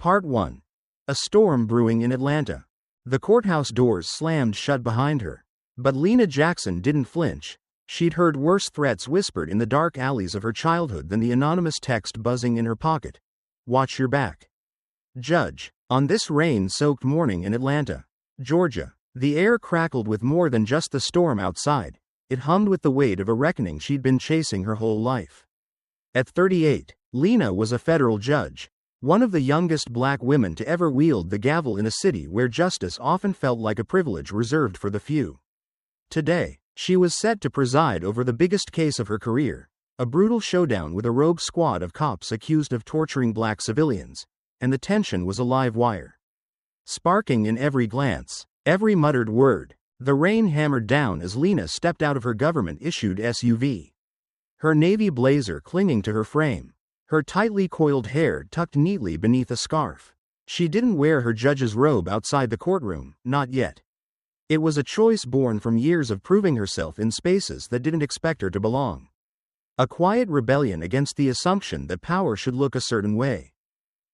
Part 1. A storm brewing in Atlanta. The courthouse doors slammed shut behind her. But Lena Jackson didn't flinch. She'd heard worse threats whispered in the dark alleys of her childhood than the anonymous text buzzing in her pocket. Watch your back. Judge. On this rain-soaked morning in Atlanta, Georgia, the air crackled with more than just the storm outside. It hummed with the weight of a reckoning she'd been chasing her whole life. At 38, Lena was a federal judge. One of the youngest black women to ever wield the gavel in a city where justice often felt like a privilege reserved for the few. Today, she was set to preside over the biggest case of her career, a brutal showdown with a rogue squad of cops accused of torturing black civilians, and the tension was a live wire. Sparking in every glance, every muttered word, the rain hammered down as Lena stepped out of her government-issued SUV. Her navy blazer clinging to her frame, her tightly coiled hair tucked neatly beneath a scarf. She didn't wear her judge's robe outside the courtroom, not yet. It was a choice born from years of proving herself in spaces that didn't expect her to belong. A quiet rebellion against the assumption that power should look a certain way.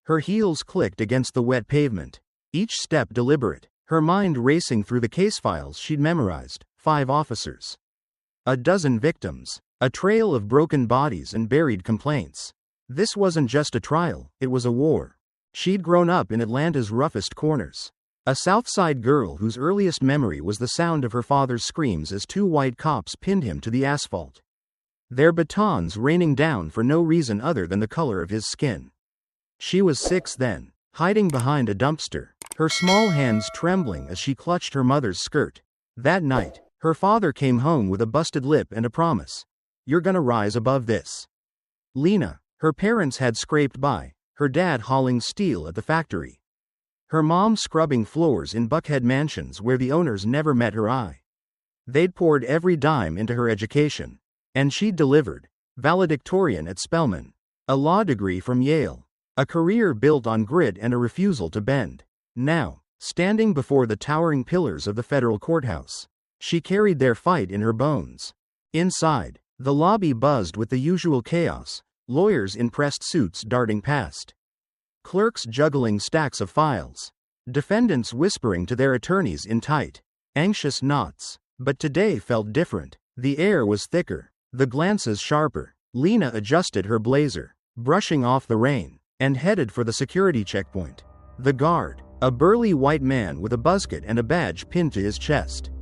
Her heels clicked against the wet pavement, each step deliberate, her mind racing through the case files she'd memorized. 5 officers. A dozen victims. A trail of broken bodies and buried complaints. This wasn't just a trial, it was a war. She'd grown up in Atlanta's roughest corners. A South Side girl whose earliest memory was the sound of her father's screams as 2 white cops pinned him to the asphalt. Their batons raining down for no reason other than the color of his skin. She was 6 then, hiding behind a dumpster, her small hands trembling as she clutched her mother's skirt. That night, her father came home with a busted lip and a promise. You're gonna rise above this. Lena, her parents had scraped by, her dad hauling steel at the factory. Her mom scrubbing floors in Buckhead mansions where the owners never met her eye. They'd poured every dime into her education. And she'd delivered. Valedictorian at Spelman. A law degree from Yale. A career built on grit and a refusal to bend. Now, standing before the towering pillars of the federal courthouse, she carried their fight in her bones. Inside, the lobby buzzed with the usual chaos. Lawyers in pressed suits darting past. Clerks juggling stacks of files. Defendants whispering to their attorneys in tight, anxious knots. But today felt different. The air was thicker, the glances sharper. Lena adjusted her blazer, brushing off the rain, and headed for the security checkpoint. The guard, a burly white man with a buzzcut and a badge pinned to his chest,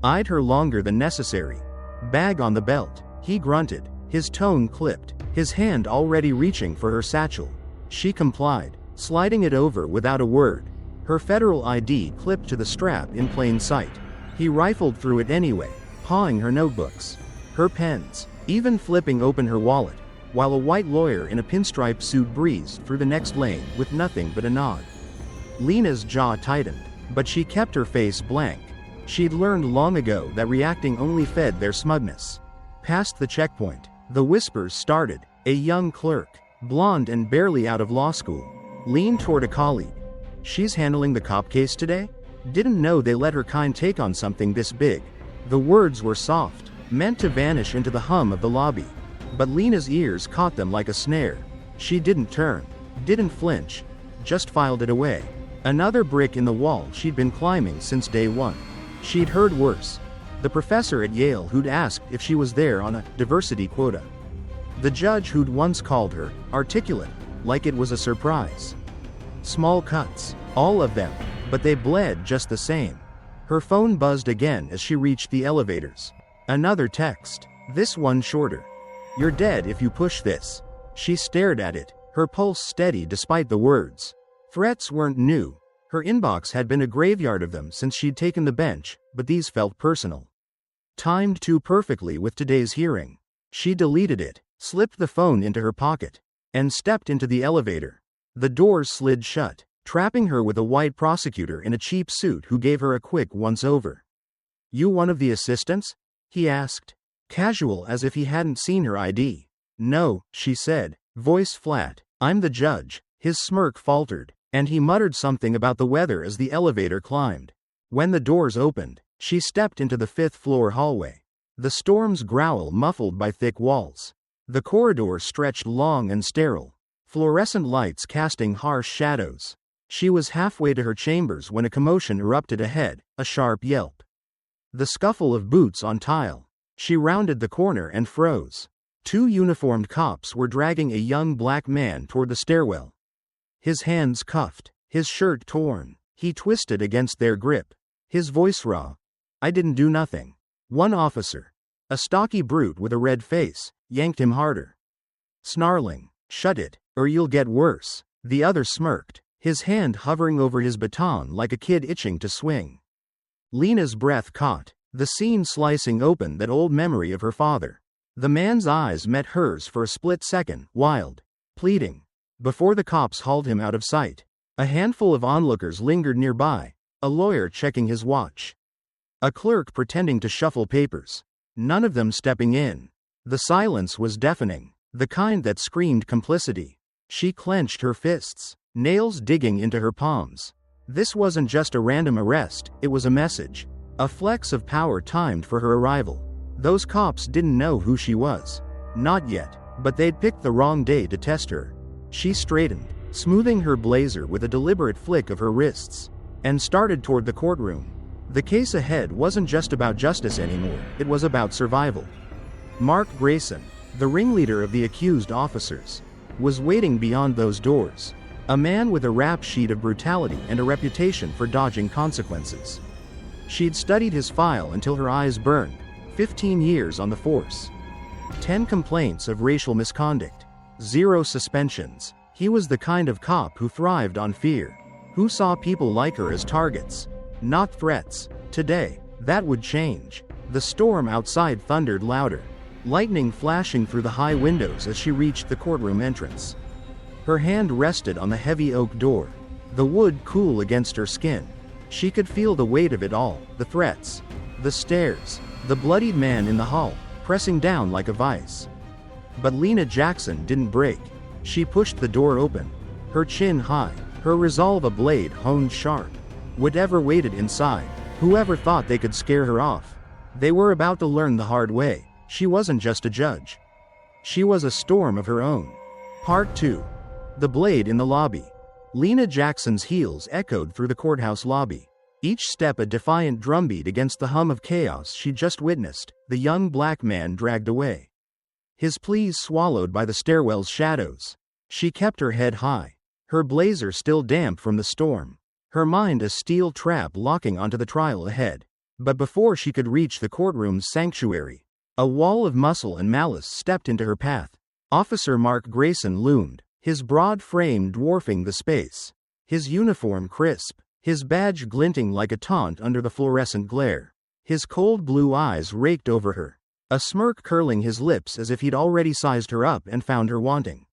eyed her longer than necessary. Bag on the belt, he grunted, his tone clipped, his hand already reaching for her satchel. She complied, sliding it over without a word, her federal ID clipped to the strap in plain sight. He rifled through it anyway, pawing her notebooks, her pens, even flipping open her wallet, while a white lawyer in a pinstripe suit breezed through the next lane with nothing but a nod. Lena's jaw tightened, but she kept her face blank. She'd learned long ago that reacting only fed their smugness. Past the checkpoint, the whispers started. A young clerk, blonde and barely out of law school, leaned toward a colleague. She's handling the cop case today? Didn't know they let her kind take on something this big. The words were soft, meant to vanish into the hum of the lobby. But Lena's ears caught them like a snare. She didn't turn, didn't flinch, just filed it away. Another brick in the wall she'd been climbing since day one. She'd heard worse. The professor at Yale who'd asked if she was there on a diversity quota. The judge who'd once called her articulate, like it was a surprise. Small cuts, all of them, but they bled just the same. Her phone buzzed again as she reached the elevators. Another text, this one shorter. You're dead if you push this. She stared at it, her pulse steady despite the words. Threats weren't new. Her inbox had been a graveyard of them since she'd taken the bench, but these felt personal. Timed too perfectly with today's hearing. She deleted it, slipped the phone into her pocket, and stepped into the elevator. The doors slid shut, trapping her with a white prosecutor in a cheap suit who gave her a quick once-over. You one of the assistants? He asked, casual as if he hadn't seen her ID. No, she said, voice flat. I'm the judge. His smirk faltered, and he muttered something about the weather as the elevator climbed. When the doors opened, she stepped into the 5th-floor hallway. The storm's growl muffled by thick walls. The corridor stretched long and sterile. fluorescent lights casting harsh shadows. She was halfway to her chambers when a commotion erupted ahead, a sharp yelp. The scuffle of boots on tile. She rounded the corner and froze. 2 uniformed cops were dragging a young black man toward the stairwell. His hands cuffed, his shirt torn. He twisted against their grip, his voice raw. "I didn't do nothing." One officer, a stocky brute with a red face, yanked him harder. Snarling, "Shut it, or you'll get worse." The other smirked, his hand hovering over his baton like a kid itching to swing. Lena's breath caught, the scene slicing open that old memory of her father. The man's eyes met hers for a split second, wild, pleading. Before the cops hauled him out of sight, a handful of onlookers lingered nearby, a lawyer checking his watch, a clerk pretending to shuffle papers, none of them stepping in. The silence was deafening, the kind that screamed complicity. She clenched her fists, nails digging into her palms. This wasn't just a random arrest, it was a message, a flex of power timed for her arrival. Those cops didn't know who she was. Not yet, but they'd picked the wrong day to test her. She straightened, smoothing her blazer with a deliberate flick of her wrists, and started toward the courtroom. The case ahead wasn't just about justice anymore, it was about survival. Mark Grayson, the ringleader of the accused officers, was waiting beyond those doors, a man with a rap sheet of brutality and a reputation for dodging consequences. She'd studied his file until her eyes burned. 15 years on the force. 10 complaints of racial misconduct. 0 suspensions. He was the kind of cop who thrived on fear, who saw people like her as targets, not threats. Today, that would change. The storm outside thundered louder, lightning flashing through the high windows as she reached the courtroom entrance. Her hand rested on the heavy oak door, the wood cool against her skin. She could feel the weight of it all, the threats, the stares, the bloodied man in the hall, pressing down like a vice. But Lena Jackson didn't break. She pushed the door open, her chin high, her resolve a blade honed sharp. Whatever waited inside, whoever thought they could scare her off, they were about to learn the hard way. She wasn't just a judge. She was a storm of her own. Part 2. The blade in the lobby. Lena Jackson's heels echoed through the courthouse lobby, each step a defiant drumbeat against the hum of chaos she'd just witnessed. The young black man dragged away, his pleas swallowed by the stairwell's shadows. She kept her head high, her blazer still damp from the storm, her mind a steel trap locking onto the trial ahead. But before she could reach the courtroom's sanctuary, a wall of muscle and malice stepped into her path. Officer Mark Grayson loomed, his broad frame dwarfing the space, his uniform crisp, his badge glinting like a taunt under the fluorescent glare. His cold blue eyes raked over her, a smirk curling his lips as if he'd already sized her up and found her wanting.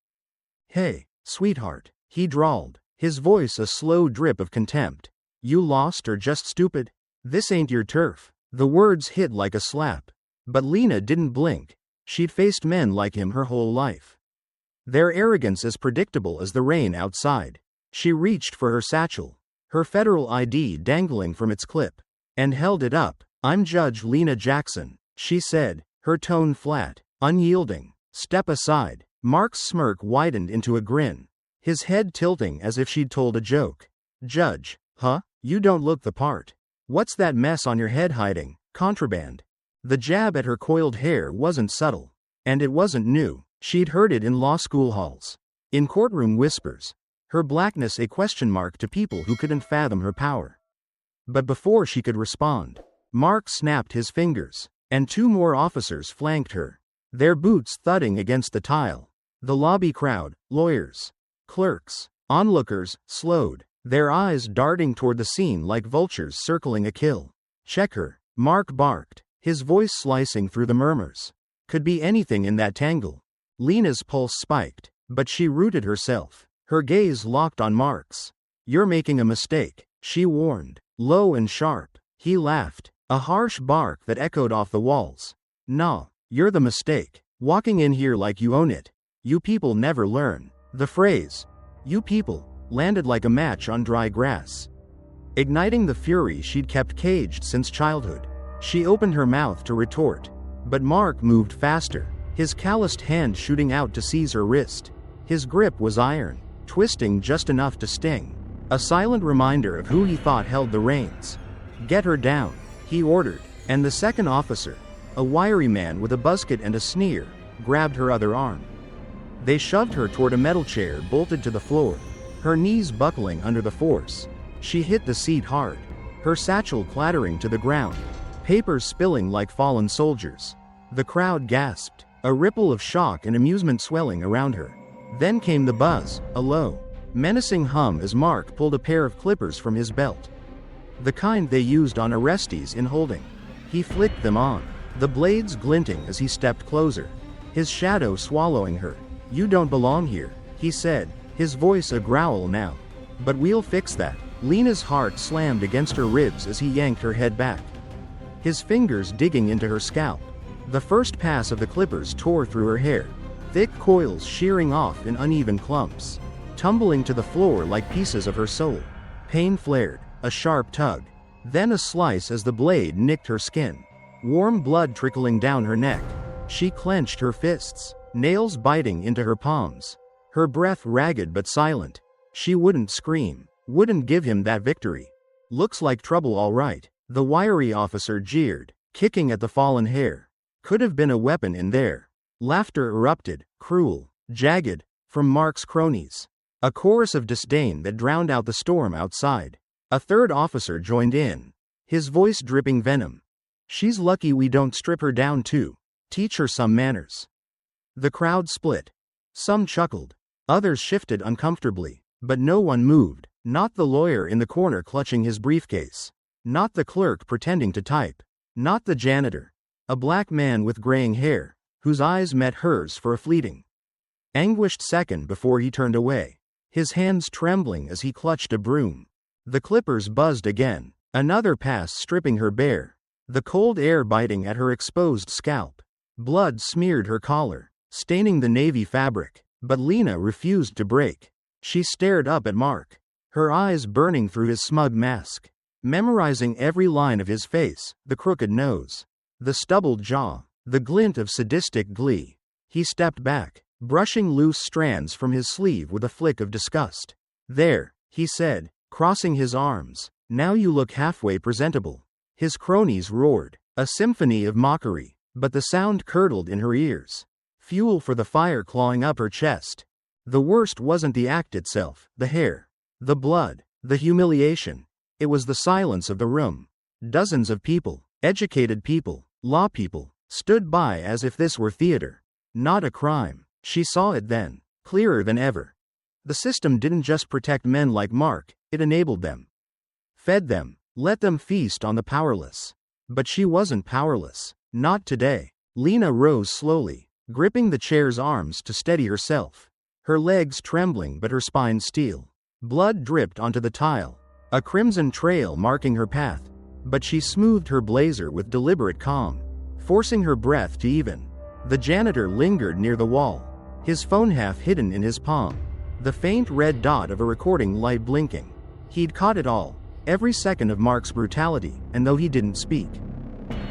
"Hey, sweetheart," he drawled, his voice a slow drip of contempt. "You lost or just stupid? This ain't your turf." The words hit like a slap. But Lena didn't blink. She'd faced men like him her whole life, their arrogance as predictable as the rain outside. She reached for her satchel, her federal ID dangling from its clip, and held it up. "I'm Judge Lena Jackson," she said, her tone flat, unyielding. "Step aside." Mark's smirk widened into a grin, his head tilting as if she'd told a joke. "Judge, huh? You don't look the part. What's that mess on your head hiding? Contraband?" The jab at her coiled hair wasn't subtle, and it wasn't new. She'd heard it in law school halls, in courtroom whispers, her blackness a question mark to people who couldn't fathom her power. But before she could respond, Mark snapped his fingers, and 2 more officers flanked her, their boots thudding against the tile. The lobby crowd, lawyers, clerks, onlookers, slowed, their eyes darting toward the scene like vultures circling a kill. "Check her," Mark barked, his voice slicing through the murmurs. Could be anything in that tangle. Lena's pulse spiked, but she rooted herself, her gaze locked on Mark's. "You're making a mistake," she warned, low and sharp. He laughed, a harsh bark that echoed off the walls. "Nah, you're the mistake. Walking in here like you own it. You people never learn." The phrase, "you people," landed like a match on dry grass, igniting the fury she'd kept caged since childhood. She opened her mouth to retort, but Mark moved faster, his calloused hand shooting out to seize her wrist. His grip was iron, twisting just enough to sting. A silent reminder of who he thought held the reins. "Get her down," he ordered, and the second officer, a wiry man with a buzzcut and a sneer, grabbed her other arm. They shoved her toward a metal chair bolted to the floor, her knees buckling under the force. She hit the seat hard, her satchel clattering to the ground, papers spilling like fallen soldiers. The crowd gasped, a ripple of shock and amusement swelling around her. Then came the buzz, a low, menacing hum as Mark pulled a pair of clippers from his belt. The kind they used on arrestees in holding. He flicked them on, the blades glinting as he stepped closer, his shadow swallowing her. "You don't belong here," he said, his voice a growl now. "But we'll fix that." Lena's heart slammed against her ribs as he yanked her head back, his fingers digging into her scalp. The first pass of the clippers tore through her hair, thick coils shearing off in uneven clumps, tumbling to the floor like pieces of her soul. Pain flared, a sharp tug, then a slice as the blade nicked her skin. Warm blood trickling down her neck. She clenched her fists, nails biting into her palms, her breath ragged but silent. She wouldn't scream, wouldn't give him that victory. "Looks like trouble all right," the wiry officer jeered, kicking at the fallen hair. "Could have been a weapon in there." Laughter erupted, cruel, jagged, from Mark's cronies. A chorus of disdain that drowned out the storm outside. A third officer joined in, his voice dripping venom. "She's lucky we don't strip her down too. Teach her some manners." The crowd split. Some chuckled, others shifted uncomfortably, but no one moved. Not the lawyer in the corner clutching his briefcase. Not the clerk pretending to type. Not the janitor, a black man with graying hair, whose eyes met hers for a fleeting, anguished second before he turned away, his hands trembling as he clutched a broom. The clippers buzzed again, another pass stripping her bare, the cold air biting at her exposed scalp. Blood smeared her collar, staining the navy fabric, but Lena refused to break. She stared up at Mark, her eyes burning through his smug mask, memorizing every line of his face, the crooked nose, the stubbled jaw, the glint of sadistic glee. He stepped back, brushing loose strands from his sleeve with a flick of disgust. "There," he said, crossing his arms, "now you look halfway presentable." His cronies roared, a symphony of mockery, but the sound curdled in her ears, fuel for the fire clawing up her chest. The worst wasn't the act itself, the hair, the blood, the humiliation. It was the silence of the room. Dozens of people, educated people, law people, stood by as if this were theater, not a crime. She saw it then, clearer than ever. The system didn't just protect men like Mark, it enabled them, fed them, let them feast on the powerless. But she wasn't powerless, not today. Lena rose slowly, gripping the chair's arms to steady herself, her legs trembling but her spine steel. Blood dripped onto the tile, a crimson trail marking her path, but she smoothed her blazer with deliberate calm, forcing her breath to even. The janitor lingered near the wall, his phone half hidden in his palm, the faint red dot of a recording light blinking. He'd caught it all, every second of Mark's brutality, and though he didn't speak,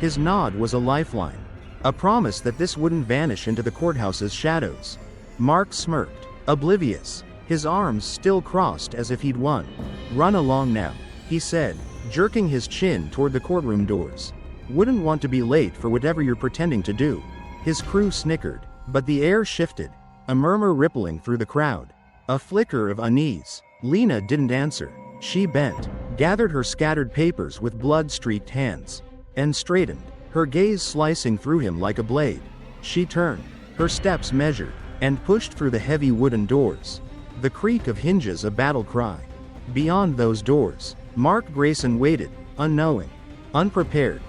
his nod was a lifeline, a promise that this wouldn't vanish into the courthouse's shadows. Mark smirked, oblivious, his arms still crossed as if he'd won. "Run along now," he said, jerking his chin toward the courtroom doors. "Wouldn't want to be late for whatever you're pretending to do." His crew snickered, but the air shifted, a murmur rippling through the crowd, a flicker of unease. Lena didn't answer. She bent, gathered her scattered papers with blood-streaked hands, and straightened, her gaze slicing through him like a blade. She turned, her steps measured, and pushed through the heavy wooden doors, the creak of hinges a battle cry. Beyond those doors, Mark Grayson waited, unknowing, unprepared,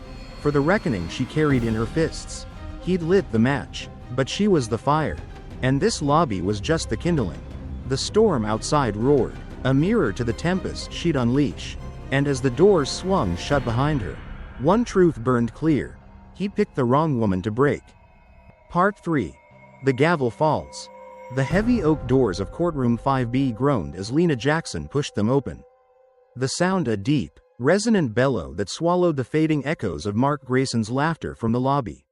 for the reckoning she carried in her fists. He'd lit the match, but she was the fire, and this lobby was just the kindling. The storm outside roared, a mirror to the tempest she'd unleash, and as the doors swung shut behind her, one truth burned clear: he'd picked the wrong woman to break. Part 3. The gavel falls. The heavy oak doors of courtroom 5B groaned as Lena Jackson pushed them open. The sound a deep, resonant bellow that swallowed the fading echoes of Mark Grayson's laughter from the lobby.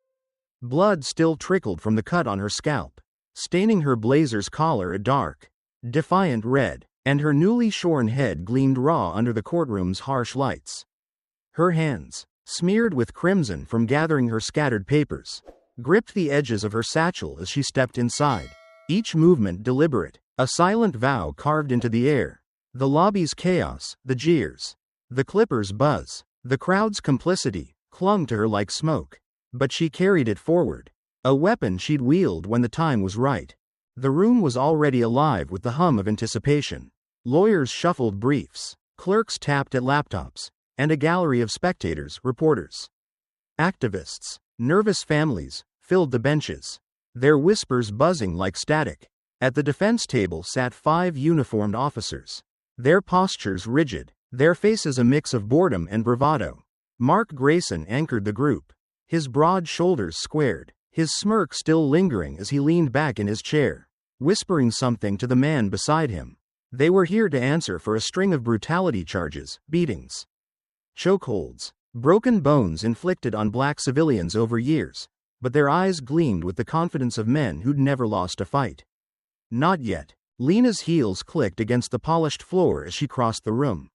Blood still trickled from the cut on her scalp, staining her blazer's collar a dark, defiant red, and her newly shorn head gleamed raw under the courtroom's harsh lights. Her hands, smeared with crimson from gathering her scattered papers, gripped the edges of her satchel as she stepped inside, each movement deliberate, a silent vow carved into the air. The lobby's chaos, the jeers, the clippers' buzz, the crowd's complicity, clung to her like smoke. But she carried it forward, a weapon she'd wield when the time was right. The room was already alive with the hum of anticipation. Lawyers shuffled briefs, clerks tapped at laptops, and a gallery of spectators, reporters, activists, nervous families, filled the benches, their whispers buzzing like static. At the defense table sat 5 uniformed officers, their postures rigid, their faces a mix of boredom and bravado. Mark Grayson anchored the group, his broad shoulders squared, his smirk still lingering as he leaned back in his chair, whispering something to the man beside him. They were here to answer for a string of brutality charges, beatings, chokeholds, broken bones inflicted on black civilians over years, but their eyes gleamed with the confidence of men who'd never lost a fight. Not yet. Lena's heels clicked against the polished floor as she crossed the room,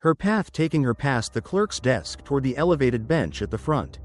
her path taking her past the clerk's desk toward the elevated bench at the front.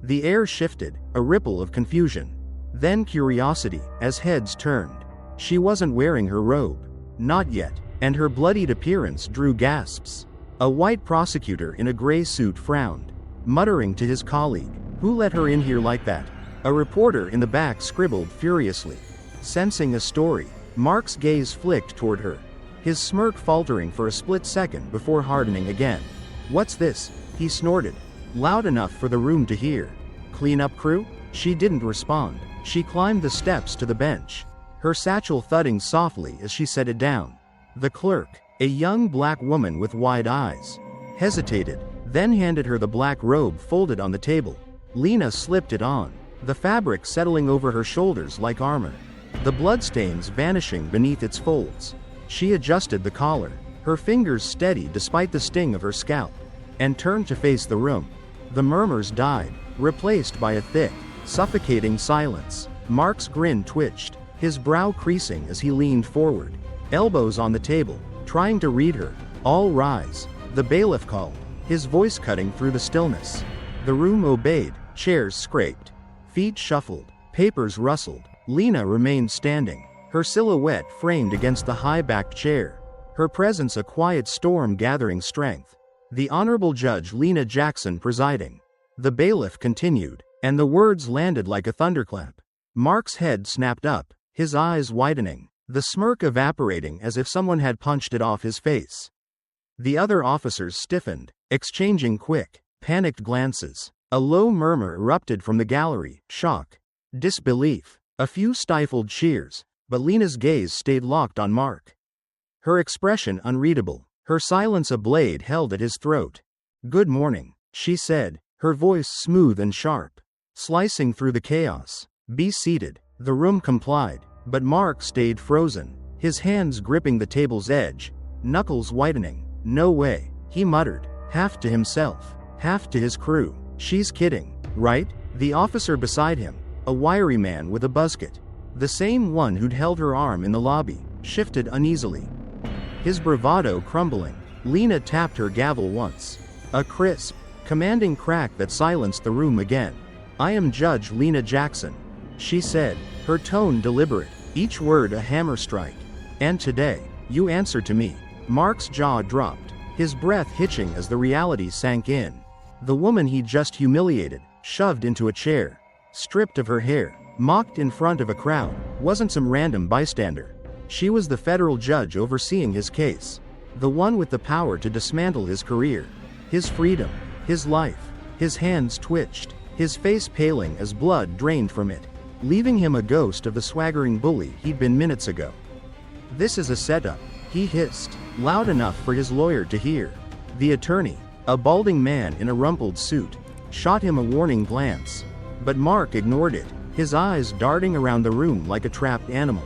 The air shifted, a ripple of confusion, then curiosity, as heads turned. She wasn't wearing her robe. Not yet, and her bloodied appearance drew gasps. A white prosecutor in a gray suit frowned, muttering to his colleague, "Who let her in here like that?" A reporter in the back scribbled furiously, sensing a story. Mark's gaze flicked toward her, his smirk faltering for a split second before hardening again. "What's this?" he snorted, loud enough for the room to hear. "Cleanup crew?" She didn't respond. She climbed the steps to the bench, her satchel thudding softly as she set it down. The clerk, a young black woman with wide eyes, hesitated, then handed her the black robe folded on the table. Lena slipped it on, the fabric settling over her shoulders like armor, the bloodstains vanishing beneath its folds. She adjusted the collar, her fingers steady despite the sting of her scalp, and turned to face the room. The murmurs died, replaced by a thick, suffocating silence. Mark's grin twitched, his brow creasing as he leaned forward, elbows on the table, trying to read her. "All rise," the bailiff called, his voice cutting through the stillness. The room obeyed, chairs scraped, feet shuffled, papers rustled. Lena remained standing, her silhouette framed against the high-backed chair, her presence a quiet storm gathering strength. The Honorable Judge Lena Jackson presiding. The bailiff continued, and the words landed like a thunderclap. Mark's head snapped up, his eyes widening, the smirk evaporating as if someone had punched it off his face. The other officers stiffened, exchanging quick, panicked glances. A low murmur erupted from the gallery, shock, disbelief. A few stifled cheers, but Lena's gaze stayed locked on Mark, her expression unreadable, her silence a blade held at his throat. "Good morning," she said, her voice smooth and sharp, slicing through the chaos. "Be seated." The room complied, but Mark stayed frozen, his hands gripping the table's edge, knuckles whitening. "No way," he muttered, half to himself, half to his crew. "She's kidding, right?" The officer beside him, a wiry man with a buzzcut, the same one who'd held her arm in the lobby, shifted uneasily, his bravado crumbling. Lena tapped her gavel once, a crisp, commanding crack that silenced the room again. "I am Judge Lena Jackson," she said, her tone deliberate, each word a hammer strike. "And today, you answer to me." Mark's jaw dropped, his breath hitching as the reality sank in. The woman he'd just humiliated, shoved into a chair, stripped of her hair, mocked in front of a crowd, wasn't some random bystander. She was the federal judge overseeing his case, the one with the power to dismantle his career, his freedom, his life. His hands twitched, his face paling as blood drained from it, leaving him a ghost of the swaggering bully he'd been minutes ago. "This is a setup," he hissed, loud enough for his lawyer to hear. The attorney, a balding man in a rumpled suit, shot him a warning glance, but Mark ignored it, his eyes darting around the room like a trapped animal.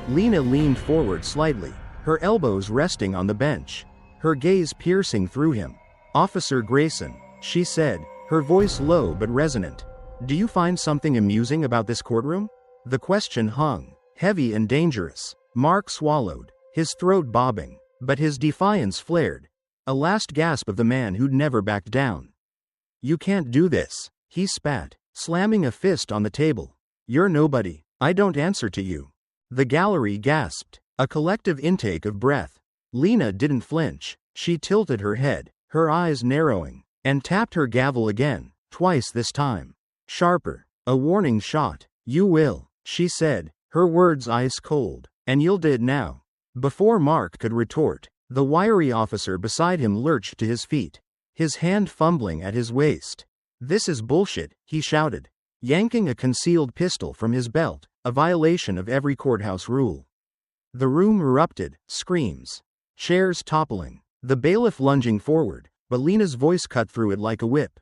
Lena leaned forward slightly, her elbows resting on the bench, her gaze piercing through him. "Officer Grayson," she said, her voice low but resonant, "do you find something amusing about this courtroom?" The question hung, Heavy and dangerous. Mark swallowed, his throat bobbing, but his defiance flared. A last gasp of the man who'd never backed down. "You can't do this," he spat, slamming a fist on the table. "You're nobody. I don't answer to you." The gallery gasped, a collective intake of breath. Lena didn't flinch. She tilted her head, her eyes narrowing, and tapped her gavel again, twice this time. Sharper. A warning shot. "You will," she said, her words ice cold. "And you'll do it now." Before Mark could retort, the wiry officer beside him lurched to his feet, his hand fumbling at his waist. "This is bullshit," he shouted, yanking a concealed pistol from his belt, a violation of every courthouse rule. The room erupted, screams. Chairs toppling, the bailiff lunging forward, but Lena's voice cut through it like a whip.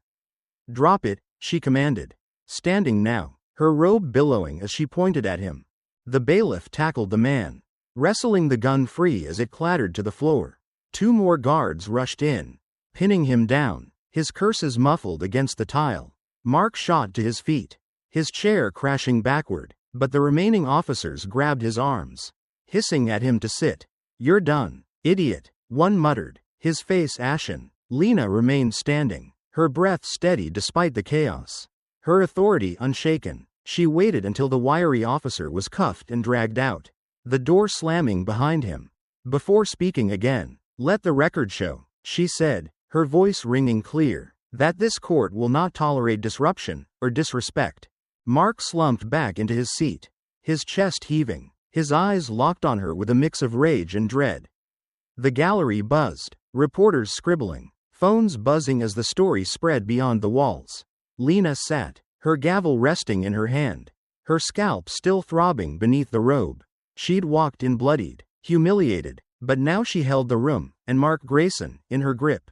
"Drop it," she commanded, standing now, her robe billowing as she pointed at him. The bailiff tackled the man, wrestling the gun free as it clattered to the floor. 2 more guards rushed in, pinning him down, his curses muffled against the tile. Mark shot to his feet, his chair crashing backward, but the remaining officers grabbed his arms, hissing at him to sit. "You're done, idiot," one muttered, his face ashen. Lena remained standing, her breath steady despite the chaos, her authority unshaken. She waited until the wiry officer was cuffed and dragged out, the door slamming behind him, before speaking again. "Let the record show," she said, her voice ringing clear, "that this court will not tolerate disruption or disrespect." Mark slumped back into his seat, his chest heaving, his eyes locked on her with a mix of rage and dread. The gallery buzzed, reporters scribbling, phones buzzing as the story spread beyond the walls. Lena sat, her gavel resting in her hand, her scalp still throbbing beneath the robe. She'd walked in bloodied, humiliated, but now she held the room, and Mark Grayson, in her grip.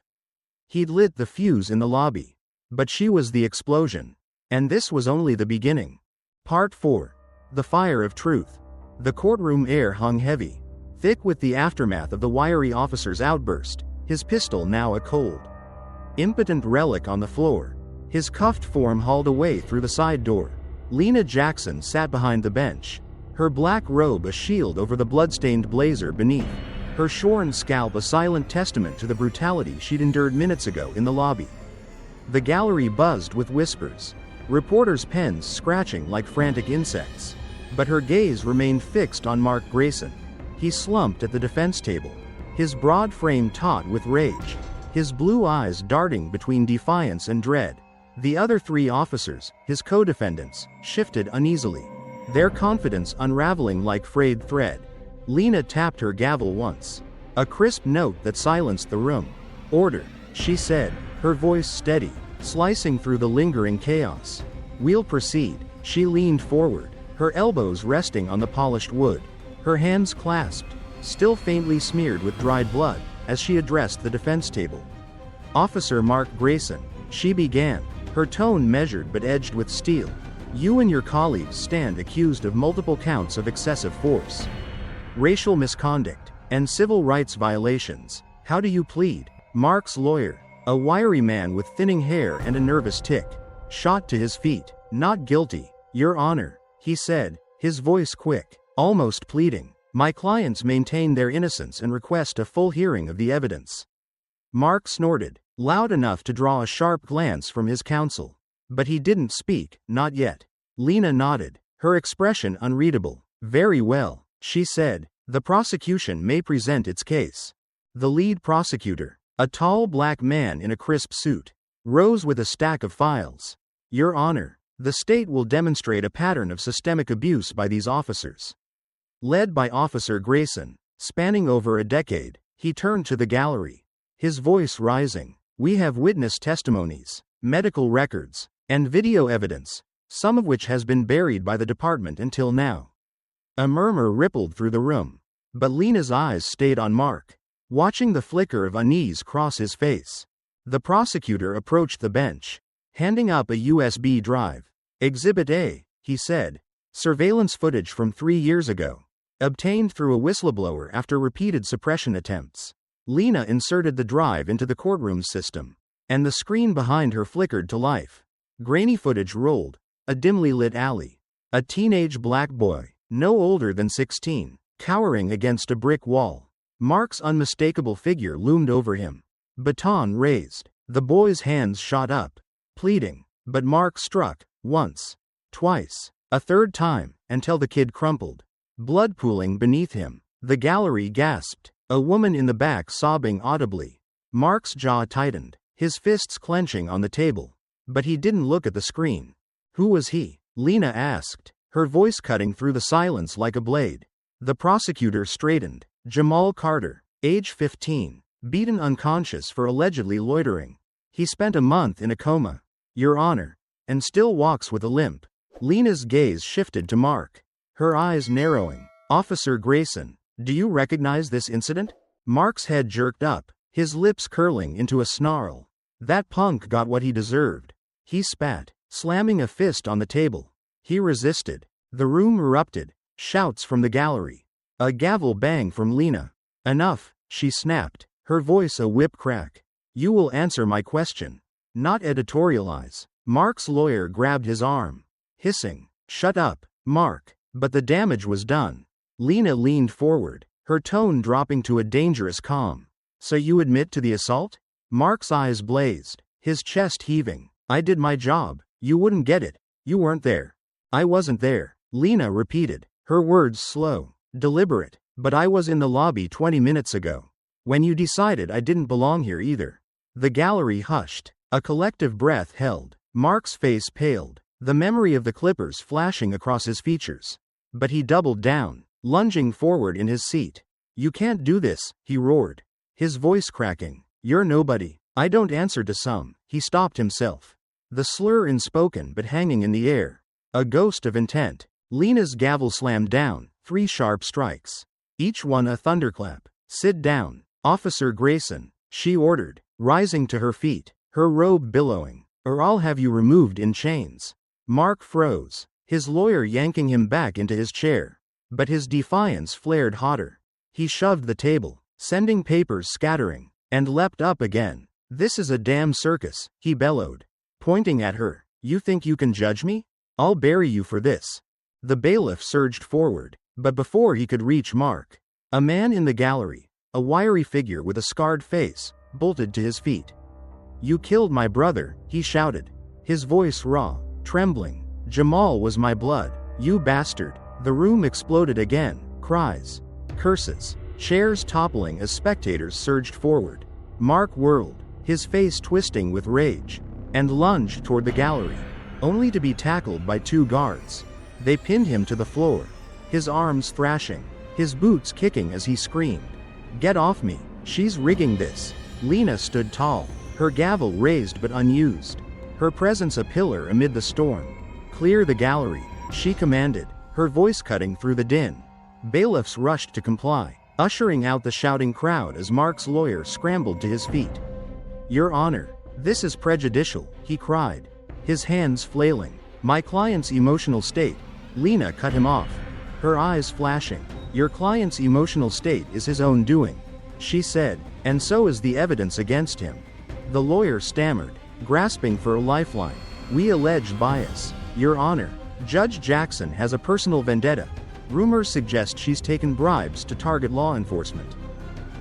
He'd lit the fuse in the lobby, but she was the explosion. And this was only the beginning. Part 4. The Fire of Truth. The courtroom air hung heavy, thick with the aftermath of the wiry officer's outburst, his pistol now a cold, impotent relic on the floor, his cuffed form hauled away through the side door. Lena Jackson sat behind the bench, her black robe a shield over the bloodstained blazer beneath, her shorn scalp a silent testament to the brutality she'd endured minutes ago in the lobby. The gallery buzzed with whispers, reporters' pens scratching like frantic insects, but her gaze remained fixed on Mark Grayson. He slumped at the defense table, his broad frame taut with rage, his blue eyes darting between defiance and dread. The other 3 officers, his co-defendants, shifted uneasily, their confidence unraveling like frayed thread. Lena tapped her gavel once, a crisp note that silenced the room. "Order," she said, her voice steady, slicing through the lingering chaos. "We'll proceed." She leaned forward, her elbows resting on the polished wood, her hands clasped, still faintly smeared with dried blood, as she addressed the defense table. "Officer Mark Grayson," she began, her tone measured but edged with steel, "you and your colleagues stand accused of multiple counts of excessive force, racial misconduct, and civil rights violations. How do you plead?" Mark's lawyer, a wiry man with thinning hair and a nervous tic, shot to his feet. "Not guilty, Your Honor," he said, his voice quick, almost pleading. "My clients maintain their innocence and request a full hearing of the evidence." Mark snorted, loud enough to draw a sharp glance from his counsel. But he didn't speak, not yet. Lena nodded, her expression unreadable. "Very well," she said, "the prosecution may present its case." The lead prosecutor, a tall black man in a crisp suit, rose with a stack of files. "Your Honor, the state will demonstrate a pattern of systemic abuse by these officers. Led by Officer Grayson, spanning over a decade, he turned to the gallery, his voice rising. "We have witness testimonies, medical records, and video evidence, some of which has been buried by the department until now." A murmur rippled through the room, but Lena's eyes stayed on Mark, watching the flicker of unease cross his face. The prosecutor approached the bench, handing up a USB drive. "Exhibit A," he said, "surveillance footage from 3 years ago, obtained through a whistleblower after repeated suppression attempts." Lena inserted the drive into the courtroom's system, and the screen behind her flickered to life. Grainy footage rolled, a dimly lit alley, a teenage black boy, no older than 16, cowering against a brick wall. Mark's unmistakable figure loomed over him. Baton raised. The boy's hands shot up, pleading, but Mark struck, once, twice, a third time, until the kid crumpled, blood pooling beneath him. The gallery gasped, a woman in the back sobbing audibly. Mark's jaw tightened, his fists clenching on the table. But he didn't look at the screen. Who was he? Lena asked, her voice cutting through the silence like a blade. The prosecutor straightened. Jamal Carter, age 15, beaten unconscious for allegedly loitering. He spent a month in a coma, Your Honor, and still walks with a limp. Lena's gaze shifted to Mark, her eyes narrowing. Officer Grayson, do you recognize this incident? Mark's head jerked up, his lips curling into a snarl. That punk got what he deserved. He spat, slamming a fist on the table. He resisted. The room erupted, shouts from the gallery. A gavel bang from Lena. Enough, she snapped, her voice a whip crack. You will answer my question, not editorialize. Mark's lawyer grabbed his arm, hissing, shut up, Mark. But the damage was done. Lena leaned forward, her tone dropping to a dangerous calm. So you admit to the assault? Mark's eyes blazed, his chest heaving. I did my job. You wouldn't get it. You weren't there. I wasn't there, Lena repeated, her words slow, deliberate. But I was in the lobby 20 minutes ago. When you decided I didn't belong here either. The gallery hushed. A collective breath held. Mark's face paled, the memory of the clippers flashing across his features. But he doubled down, lunging forward in his seat. You can't do this, he roared, his voice cracking. You're nobody. I don't answer to some. He stopped himself, the slur unspoken but hanging in the air. A ghost of intent. Lena's gavel slammed down, 3 sharp strikes. Each one a thunderclap. Sit down, Officer Grayson, she ordered, rising to her feet, her robe billowing, or I'll have you removed in chains. Mark froze, his lawyer yanking him back into his chair. But his defiance flared hotter. He shoved the table, sending papers scattering, and leapt up again. This is a damn circus, he bellowed, pointing at her. You think you can judge me? I'll bury you for this. The bailiff surged forward, but before he could reach Mark, a man in the gallery, a wiry figure with a scarred face, bolted to his feet. You killed my brother, he shouted, his voice raw, trembling. Jamal was my blood, you bastard. The room exploded again, cries, curses, chairs toppling as spectators surged forward. Mark whirled, his face twisting with rage, and lunged toward the gallery, only to be tackled by 2 guards. They pinned him to the floor, his arms thrashing, his boots kicking as he screamed. Get off me, she's rigging this. Lena stood tall, her gavel raised but unused, her presence a pillar amid the storm. Clear the gallery, she commanded, her voice cutting through the din. Bailiffs rushed to comply, ushering out the shouting crowd as Mark's lawyer scrambled to his feet. Your Honor, this is prejudicial, he cried, his hands flailing. My client's emotional state. Lena cut him off, her eyes flashing. Your client's emotional state is his own doing, she said, and so is the evidence against him. The lawyer stammered, grasping for a lifeline. We allege bias, Your Honor. Judge Jackson has a personal vendetta. Rumors suggest she's taken bribes to target law enforcement.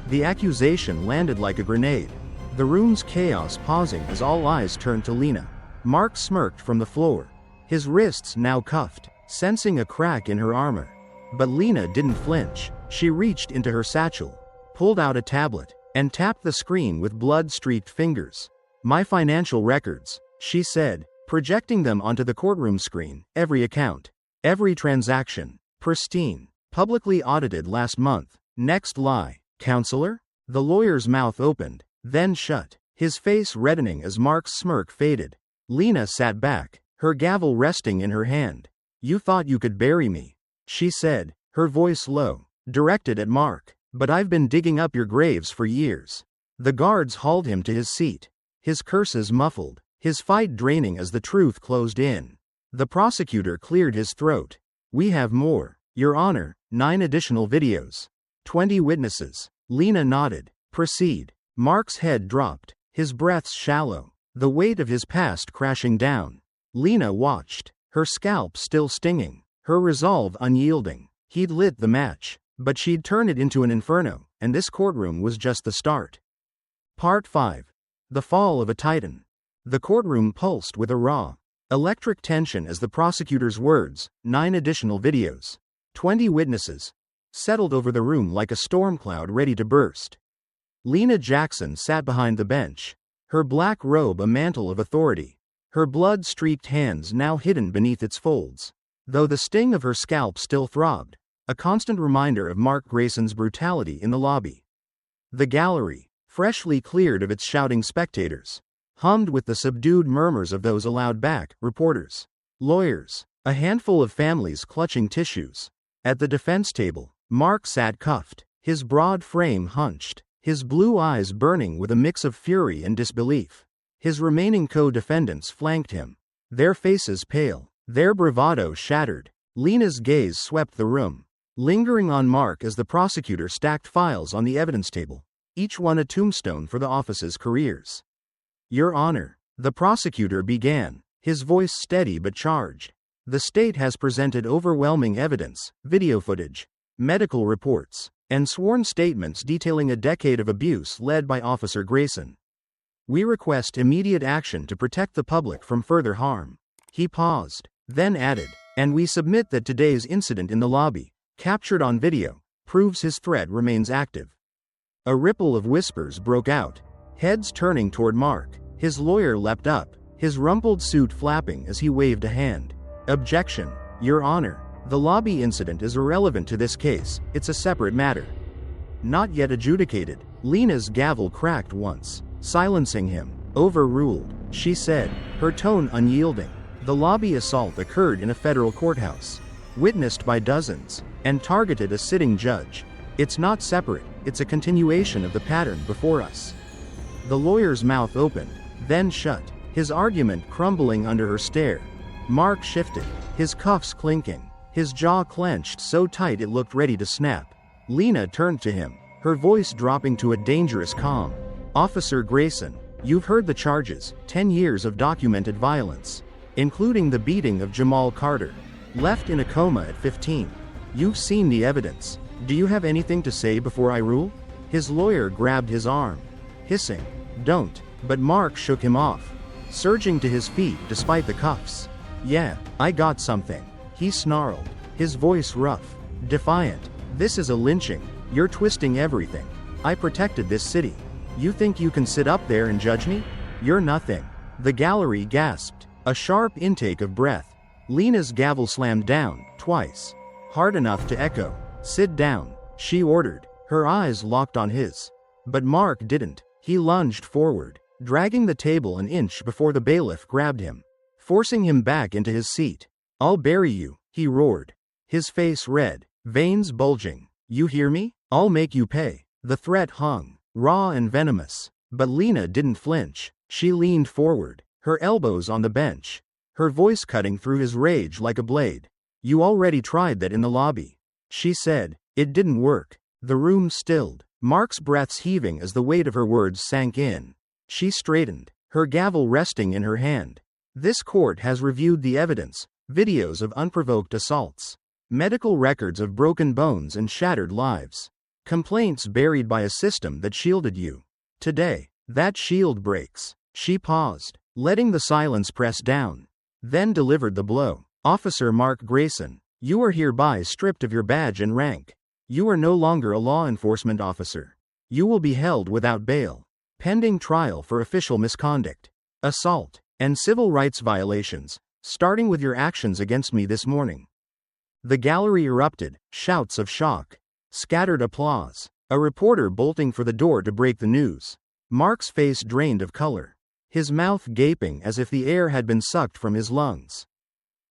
The accusation landed like a grenade, the room's chaos pausing as all eyes turned to Lena. Mark smirked from the floor, his wrists now cuffed, sensing a crack in her armor. But Lena didn't flinch. She reached into her satchel, pulled out a tablet, and tapped the screen with blood-streaked fingers. My financial records, she said, projecting them onto the courtroom screen. Every account, every transaction, pristine, publicly audited last month. Next lie, counselor? The lawyer's mouth opened, then shut, his face reddening as Mark's smirk faded. Lena sat back, her gavel resting in her hand. You thought you could bury me, she said, her voice low, directed at Mark. But I've been digging up your graves for years. The guards hauled him to his seat, his curses muffled, his fight draining as the truth closed in. The prosecutor cleared his throat. We have more, Your Honor, 9 additional videos. 20 witnesses. Lena nodded. Proceed. Mark's head dropped, his breaths shallow, the weight of his past crashing down. Lena watched, her scalp still stinging, her resolve unyielding. He'd lit the match, but she'd turn it into an inferno, and this courtroom was just the start. Part 5. The Fall of a Titan. The courtroom pulsed with a raw, electric tension as the prosecutor's words, 9 additional videos, 20 witnesses, settled over the room like a storm cloud ready to burst. Lena Jackson sat behind the bench, her black robe a mantle of authority, her blood-streaked hands now hidden beneath its folds, though the sting of her scalp still throbbed, a constant reminder of Mark Grayson's brutality in the lobby. The gallery, freshly cleared of its shouting spectators, hummed with the subdued murmurs of those allowed back, reporters, lawyers, a handful of families clutching tissues. At the defense table, Mark sat cuffed, his broad frame hunched, his blue eyes burning with a mix of fury and disbelief. His remaining co-defendants flanked him, their faces pale, their bravado shattered. Lena's gaze swept the room, lingering on Mark as the prosecutor stacked files on the evidence table, each one a tombstone for the office's careers. Your Honor, the prosecutor began, his voice steady but charged. The state has presented overwhelming evidence, video footage, medical reports, and sworn statements detailing a decade of abuse led by Officer Grayson. We request immediate action to protect the public from further harm. He paused, then added, and we submit that today's incident in the lobby, captured on video, proves his threat remains active. A ripple of whispers broke out, heads turning toward Mark. His lawyer leapt up, his rumpled suit flapping as he waved a hand. Objection, Your Honor. The lobby incident is irrelevant to this case, it's a separate matter. Not yet adjudicated. Lena's gavel cracked once, silencing him. Overruled, she said, her tone unyielding. The lobby assault occurred in a federal courthouse, witnessed by dozens, and targeted a sitting judge. It's not separate, it's a continuation of the pattern before us. The lawyer's mouth opened, then shut, his argument crumbling under her stare. Mark shifted, his cuffs clinking, his jaw clenched so tight it looked ready to snap. Lena turned to him, her voice dropping to a dangerous calm. Officer Grayson, you've heard the charges, 10 years of documented violence, including the beating of Jamal Carter, left in a coma at 15. You've seen the evidence. Do you have anything to say before I rule? His lawyer grabbed his arm, hissing, Don't, but Mark shook him off, surging to his feet despite the cuffs. Yeah, I got something, he snarled, his voice rough, defiant. This is a lynching, you're twisting everything. I protected this city. You think you can sit up there and judge me? You're nothing. The gallery gasped, a sharp intake of breath. Lena's gavel slammed down, twice, hard enough to echo. Sit down, she ordered, her eyes locked on his. But Mark didn't. He lunged forward, dragging the table an inch before the bailiff grabbed him, forcing him back into his seat. I'll bury you, he roared, his face red, veins bulging. You hear me? I'll make you pay. The threat hung, raw and venomous. But Lena didn't flinch. She leaned forward, her elbows on the bench, her voice cutting through his rage like a blade. You already tried that in the lobby, she said. It didn't work. The room stilled, Mark's breaths heaving as the weight of her words sank in. She straightened, her gavel resting in her hand. This court has reviewed the evidence, videos of unprovoked assaults, medical records of broken bones and shattered lives, complaints buried by a system that shielded you. Today, that shield breaks. She paused, letting the silence press down, then delivered the blow. Officer Mark Grayson, you are hereby stripped of your badge and rank. You are no longer a law enforcement officer. You will be held without bail, pending trial for official misconduct, assault, and civil rights violations, starting with your actions against me this morning. The gallery erupted, shouts of shock, scattered applause, a reporter bolting for the door to break the news. Mark's face drained of color, his mouth gaping as if the air had been sucked from his lungs.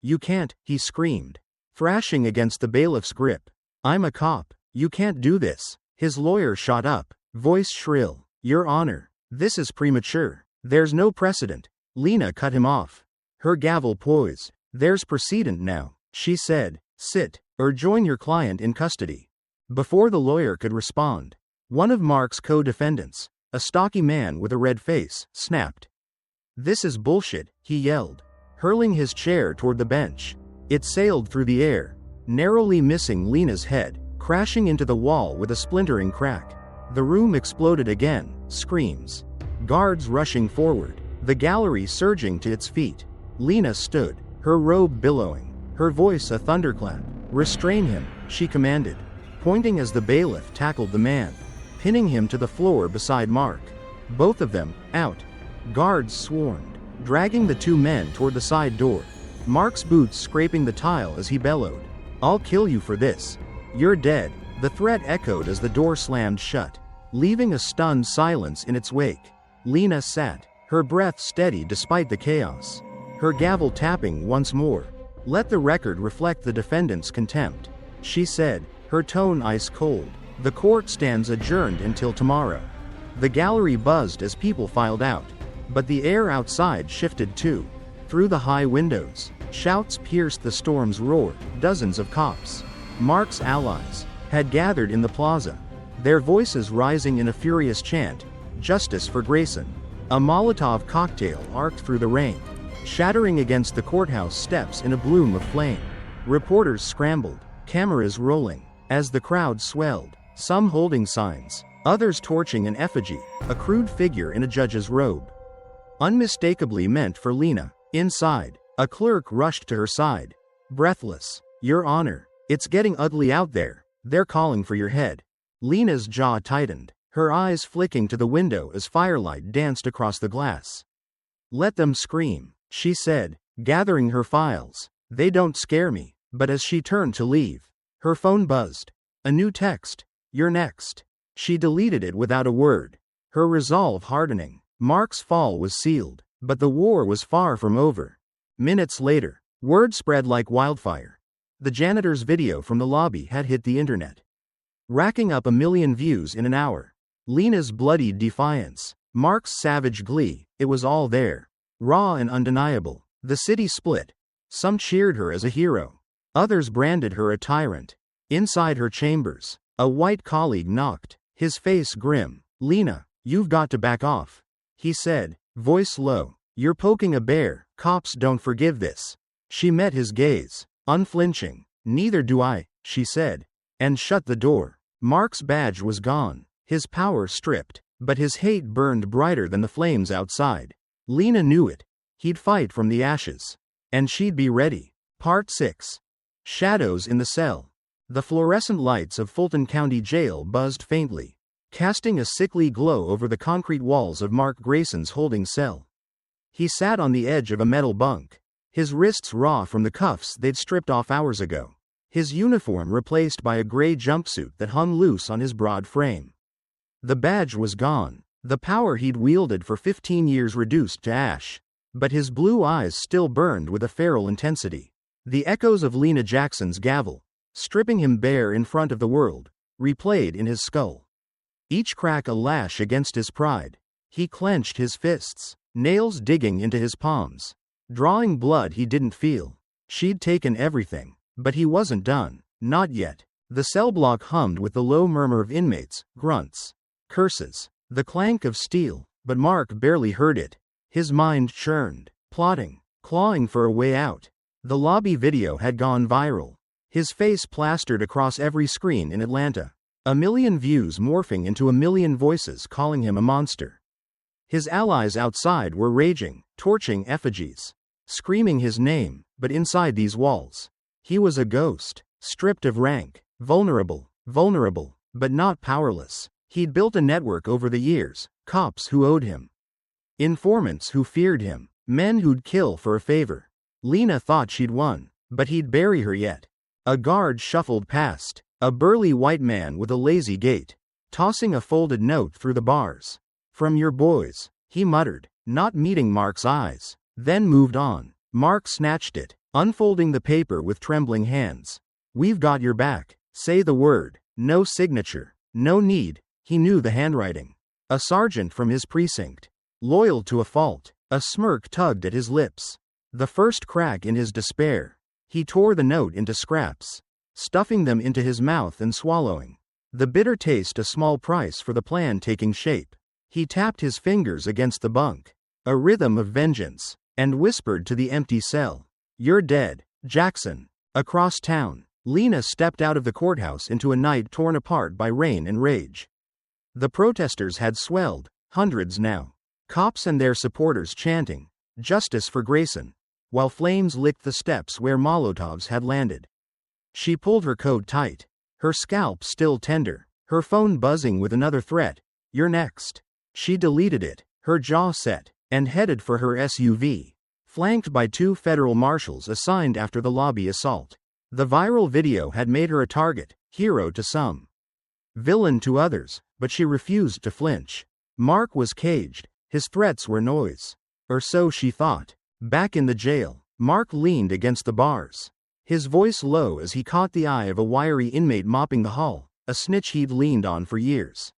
You can't, he screamed, thrashing against the bailiff's grip. I'm a cop. You can't do this. His lawyer shot up, voice shrill. Your Honor, this is premature. There's no precedent. Lena cut him off, her gavel poised. There's precedent now, she said. Sit, or join your client in custody. Before the lawyer could respond, one of Mark's co-defendants, a stocky man with a red face, snapped. This is bullshit, he yelled, hurling his chair toward the bench. It sailed through the air, narrowly missing Lena's head, crashing into the wall with a splintering crack. The room exploded again, screams. Guards rushing forward, the gallery surging to its feet. Lena stood, her robe billowing, her voice a thunderclap. "Restrain him," she commanded, pointing as the bailiff tackled the man, pinning him to the floor beside Mark. Both of them, out. Guards swarmed, dragging the two men toward the side door. Mark's boots scraping the tile as he bellowed, "I'll kill you for this. You're dead." The threat echoed as the door slammed shut, leaving a stunned silence in its wake. Lena sat, her breath steady despite the chaos, her gavel tapping once more. "Let the record reflect the defendant's contempt," she said, her tone ice cold. "The court stands adjourned until tomorrow." The gallery buzzed as people filed out, but the air outside shifted too. Through the high windows, shouts pierced the storm's roar. Dozens of cops, Mark's allies, had gathered in the plaza, their voices rising in a furious chant, "Justice for Grayson." A Molotov cocktail arced through the rain, shattering against the courthouse steps in a bloom of flame. Reporters scrambled, cameras rolling, as the crowd swelled, some holding signs, others torching an effigy, a crude figure in a judge's robe, unmistakably meant for Lena. Inside, a clerk rushed to her side, breathless. "Your Honor, it's getting ugly out there. They're calling for your head." Lena's jaw tightened, her eyes flicking to the window as firelight danced across the glass. "Let them scream," she said, gathering her files. "They don't scare me." But as she turned to leave, her phone buzzed. A new text. "You're next." She deleted it without a word, her resolve hardening. Mark's fall was sealed, but the war was far from over. Minutes later, word spread like wildfire. The janitor's video from the lobby had hit the internet, racking up 1 million views in an hour. Lena's bloodied defiance, Mark's savage glee, it was all there, raw and undeniable. The city split. Some cheered her as a hero, others branded her a tyrant. Inside her chambers, a white colleague knocked, his face grim. "Lena, you've got to back off," he said, voice low. "You're poking a bear. Cops don't forgive this." She met his gaze, unflinching. "Neither do I," she said, and shut the door. Mark's badge was gone, his power stripped, but his hate burned brighter than the flames outside. Lena knew it. He'd fight from the ashes, and she'd be ready. Part 6. Shadows in the cell. The fluorescent lights of Fulton County Jail buzzed faintly, casting a sickly glow over the concrete walls of Mark Grayson's holding cell. He sat on the edge of a metal bunk, his wrists raw from the cuffs they'd stripped off hours ago, his uniform replaced by a gray jumpsuit that hung loose on his broad frame. The badge was gone, the power he'd wielded for 15 years reduced to ash, but his blue eyes still burned with a feral intensity. The echoes of Lena Jackson's gavel, stripping him bare in front of the world, replayed in his skull, each crack a lash against his pride. He clenched his fists, nails digging into his palms, drawing blood he didn't feel. She'd taken everything, but he wasn't done. Not yet. The cell block hummed with the low murmur of inmates, grunts, curses, the clank of steel, but Mark barely heard it. His mind churned, plotting, clawing for a way out. The lobby video had gone viral, his face plastered across every screen in Atlanta. 1 million views morphing into 1 million voices calling him a monster. His allies outside were raging, torching effigies, screaming his name, but inside these walls, he was a ghost, stripped of rank, vulnerable, but not powerless. He'd built a network over the years, cops who owed him, informants who feared him, men who'd kill for a favor. Lena thought she'd won, but he'd bury her yet. A guard shuffled past, a burly white man with a lazy gait, tossing a folded note through the bars. "From your boys," he muttered, not meeting Mark's eyes, then moved on. Mark snatched it, unfolding the paper with trembling hands. "We've got your back. Say the word." No signature, no need. He knew the handwriting. A sergeant from his precinct, loyal to a fault. A smirk tugged at his lips, the first crack in his despair. He tore the note into scraps, stuffing them into his mouth and swallowing, the bitter taste a small price for the plan taking shape. He tapped his fingers against the bunk, a rhythm of vengeance, and whispered to the empty cell, "You're dead." Jackson. Across town, Lena stepped out of the courthouse into a night torn apart by rain and rage. The protesters had swelled, hundreds now. Cops and their supporters chanting, "Justice for Grayson," while flames licked the steps where Molotovs had landed. She pulled her coat tight, her scalp still tender, her phone buzzing with another threat, "You're next." She deleted it, her jaw set, and headed for her SUV, flanked by 2 federal marshals assigned after the lobby assault. The viral video had made her a target, hero to some, villain to others, but she refused to flinch. Mark was caged, his threats were noise. Or so she thought. Back in the jail, Mark leaned against the bars, his voice low as he caught the eye of a wiry inmate mopping the hall, a snitch he'd leaned on for years.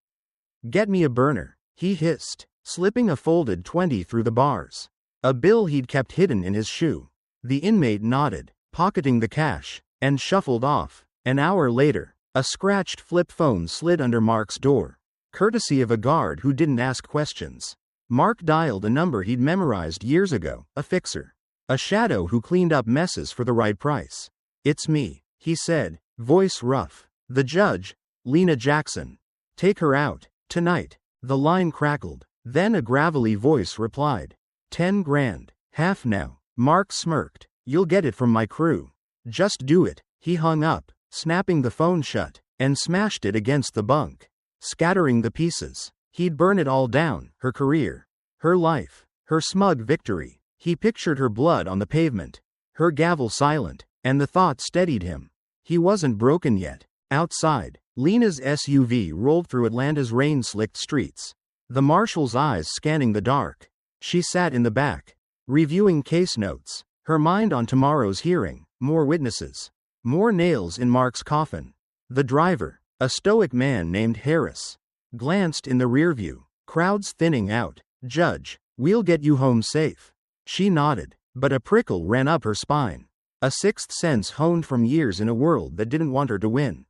"Get me a burner," he hissed, slipping a folded 20 through the bars. A bill he'd kept hidden in his shoe. The inmate nodded, pocketing the cash, and shuffled off. An hour later, a scratched flip phone slid under Mark's door, courtesy of a guard who didn't ask questions. Mark dialed a number he'd memorized years ago, a fixer. A shadow who cleaned up messes for the right price. "It's me," he said, voice rough. "The judge, Lena Jackson. Take her out, tonight." The line crackled, then a gravelly voice replied, "10 grand, half now." Mark smirked, "You'll get it from my crew. Just do it." He hung up, snapping the phone shut, and smashed it against the bunk, scattering the pieces. He'd burn it all down, her career, her life, her smug victory. He pictured her blood on the pavement, her gavel silent, and the thought steadied him. He wasn't broken yet. Outside, Lena's SUV rolled through Atlanta's rain-slicked streets, the marshal's eyes scanning the dark. She sat in the back, reviewing case notes, her mind on tomorrow's hearing, more witnesses, more nails in Mark's coffin. The driver, a stoic man named Harris, glanced in the rearview, crowds thinning out. "Judge, we'll get you home safe." She nodded, but a prickle ran up her spine. A sixth sense honed from years in a world that didn't want her to win.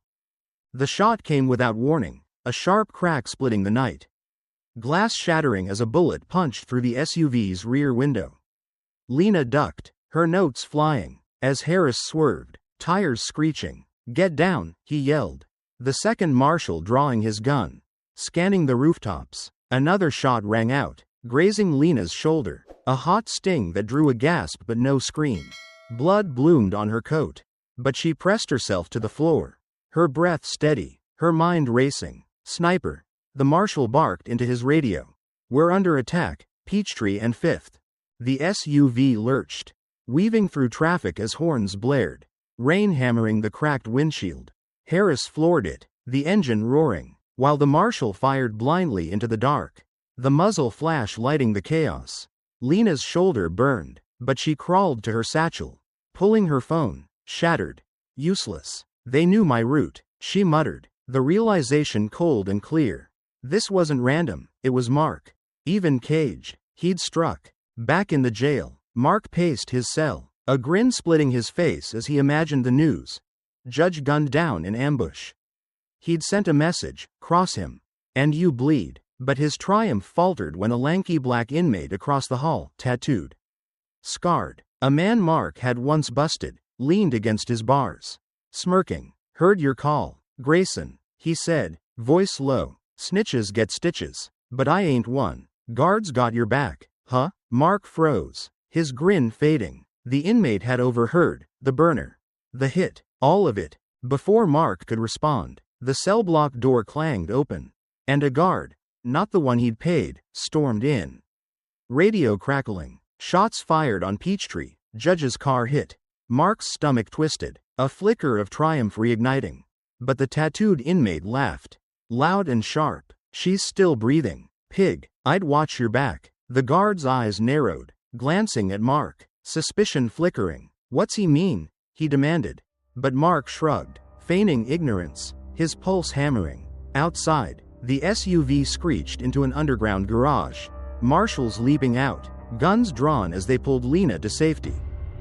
The shot came without warning, a sharp crack splitting the night, glass shattering as a bullet punched through the SUV's rear window. Lena ducked, her notes flying, as Harris swerved, tires screeching. "Get down," he yelled. The second marshal drawing his gun, scanning the rooftops. Another shot rang out, grazing Lena's shoulder, a hot sting that drew a gasp but no scream. Blood bloomed on her coat, but she pressed herself to the floor, her breath steady, her mind racing. "Sniper," the marshal barked into his radio. "We're under attack, Peachtree and 5th. The SUV lurched, weaving through traffic as horns blared, rain hammering the cracked windshield. Harris floored it, the engine roaring, while the marshal fired blindly into the dark, the muzzle flash lighting the chaos. Lena's shoulder burned, but she crawled to her satchel, pulling her phone, shattered. "Useless. They knew my route," she muttered, the realization cold and clear. This wasn't random, it was Mark. Even caged, he'd struck. Back in the jail, Mark paced his cell, a grin splitting his face as he imagined the news. Judge gunned down in ambush. He'd sent a message, "Cross him, and you bleed." But his triumph faltered when a lanky black inmate across the hall, tattooed, scarred, a man Mark had once busted, leaned against his bars, smirking. "Heard your call, Grayson," he said, voice low. "Snitches get stitches, but I ain't one. Guards got your back, huh?" Mark froze, his grin fading. The inmate had overheard, the burner, the hit, all of it. Before Mark could respond, the cell block door clanged open, and a guard, not the one he'd paid, stormed in. Radio crackling, shots fired on Peachtree, Judge's car hit. Mark's stomach twisted, a flicker of triumph reigniting. But the tattooed inmate laughed, loud and sharp. "She's still breathing, pig. I'd watch your back." The guard's eyes narrowed, glancing at Mark, suspicion flickering. "What's he mean?" he demanded. But Mark shrugged, feigning ignorance, his pulse hammering. Outside, the SUV screeched into an underground garage. Marshals leaping out, guns drawn as they pulled Lena to safety.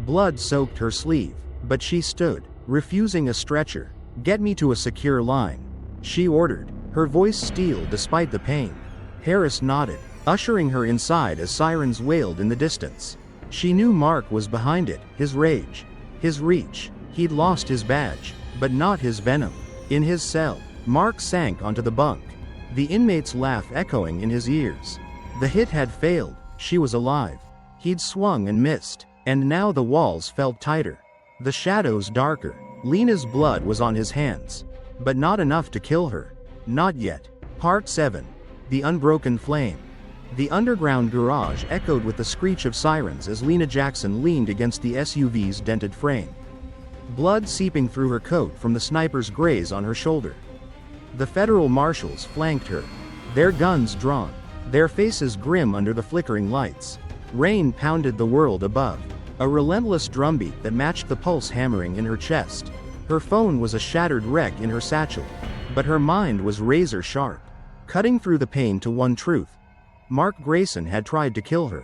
Blood soaked her sleeve, but she stood, refusing a stretcher. "Get me to a secure line," she ordered, her voice steel despite the pain. Harris nodded, ushering her inside as sirens wailed in the distance. She knew Mark was behind it, his rage, His reach. He'd lost his badge, but not his venom. In his cell, Mark sank onto the bunk, the inmate's laugh echoing in his ears. The hit had failed, she was alive. He'd swung and missed, and now the walls felt tighter, the shadows darker. Lena's blood was on his hands, but not enough to kill her. Not yet. Part 7. The Unbroken Flame. The underground garage echoed with the screech of sirens as Lena Jackson leaned against the SUV's dented frame, blood seeping through her coat from the sniper's graze on her shoulder. The federal marshals flanked her, their guns drawn, their faces grim under the flickering lights. Rain pounded the world above, a relentless drumbeat that matched the pulse hammering in her chest. Her phone was a shattered wreck in her satchel, but her mind was razor sharp, cutting through the pain to one truth. Mark Grayson had tried to kill her.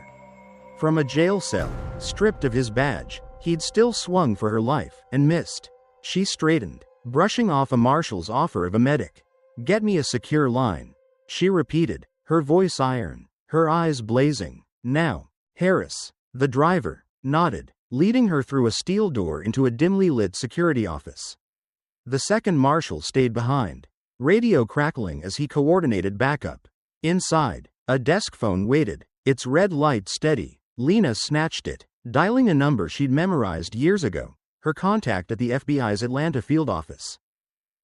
From a jail cell, stripped of his badge, he'd still swung for her life, and missed. She straightened, brushing off a marshal's offer of a medic. "Get me a secure line," she repeated, her voice iron, her eyes blazing. "Now." Harris, the driver, nodded, leading her through a steel door into a dimly lit security office. The second marshal stayed behind, radio crackling as he coordinated backup. Inside, a desk phone waited, its red light steady. Lena snatched it, dialing a number she'd memorized years ago, her contact at the FBI's Atlanta field office.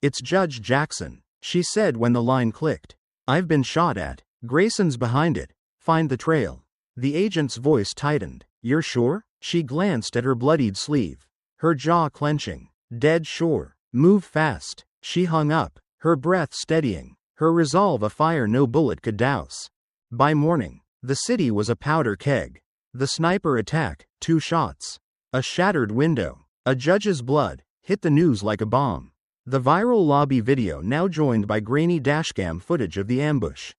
"It's Judge Jackson," she said when the line clicked. "I've been shot at. Grayson's behind it. Find the trail." The agent's voice tightened. "You're sure?" She glanced at her bloodied sleeve, her jaw clenching. "Dead sure. Move fast." She hung up, her breath steadying, her resolve a fire no bullet could douse. By morning, the city was a powder keg. The sniper attack, 2 shots, a shattered window, a judge's blood, hit the news like a bomb. The viral lobby video now joined by grainy dashcam footage of the ambush.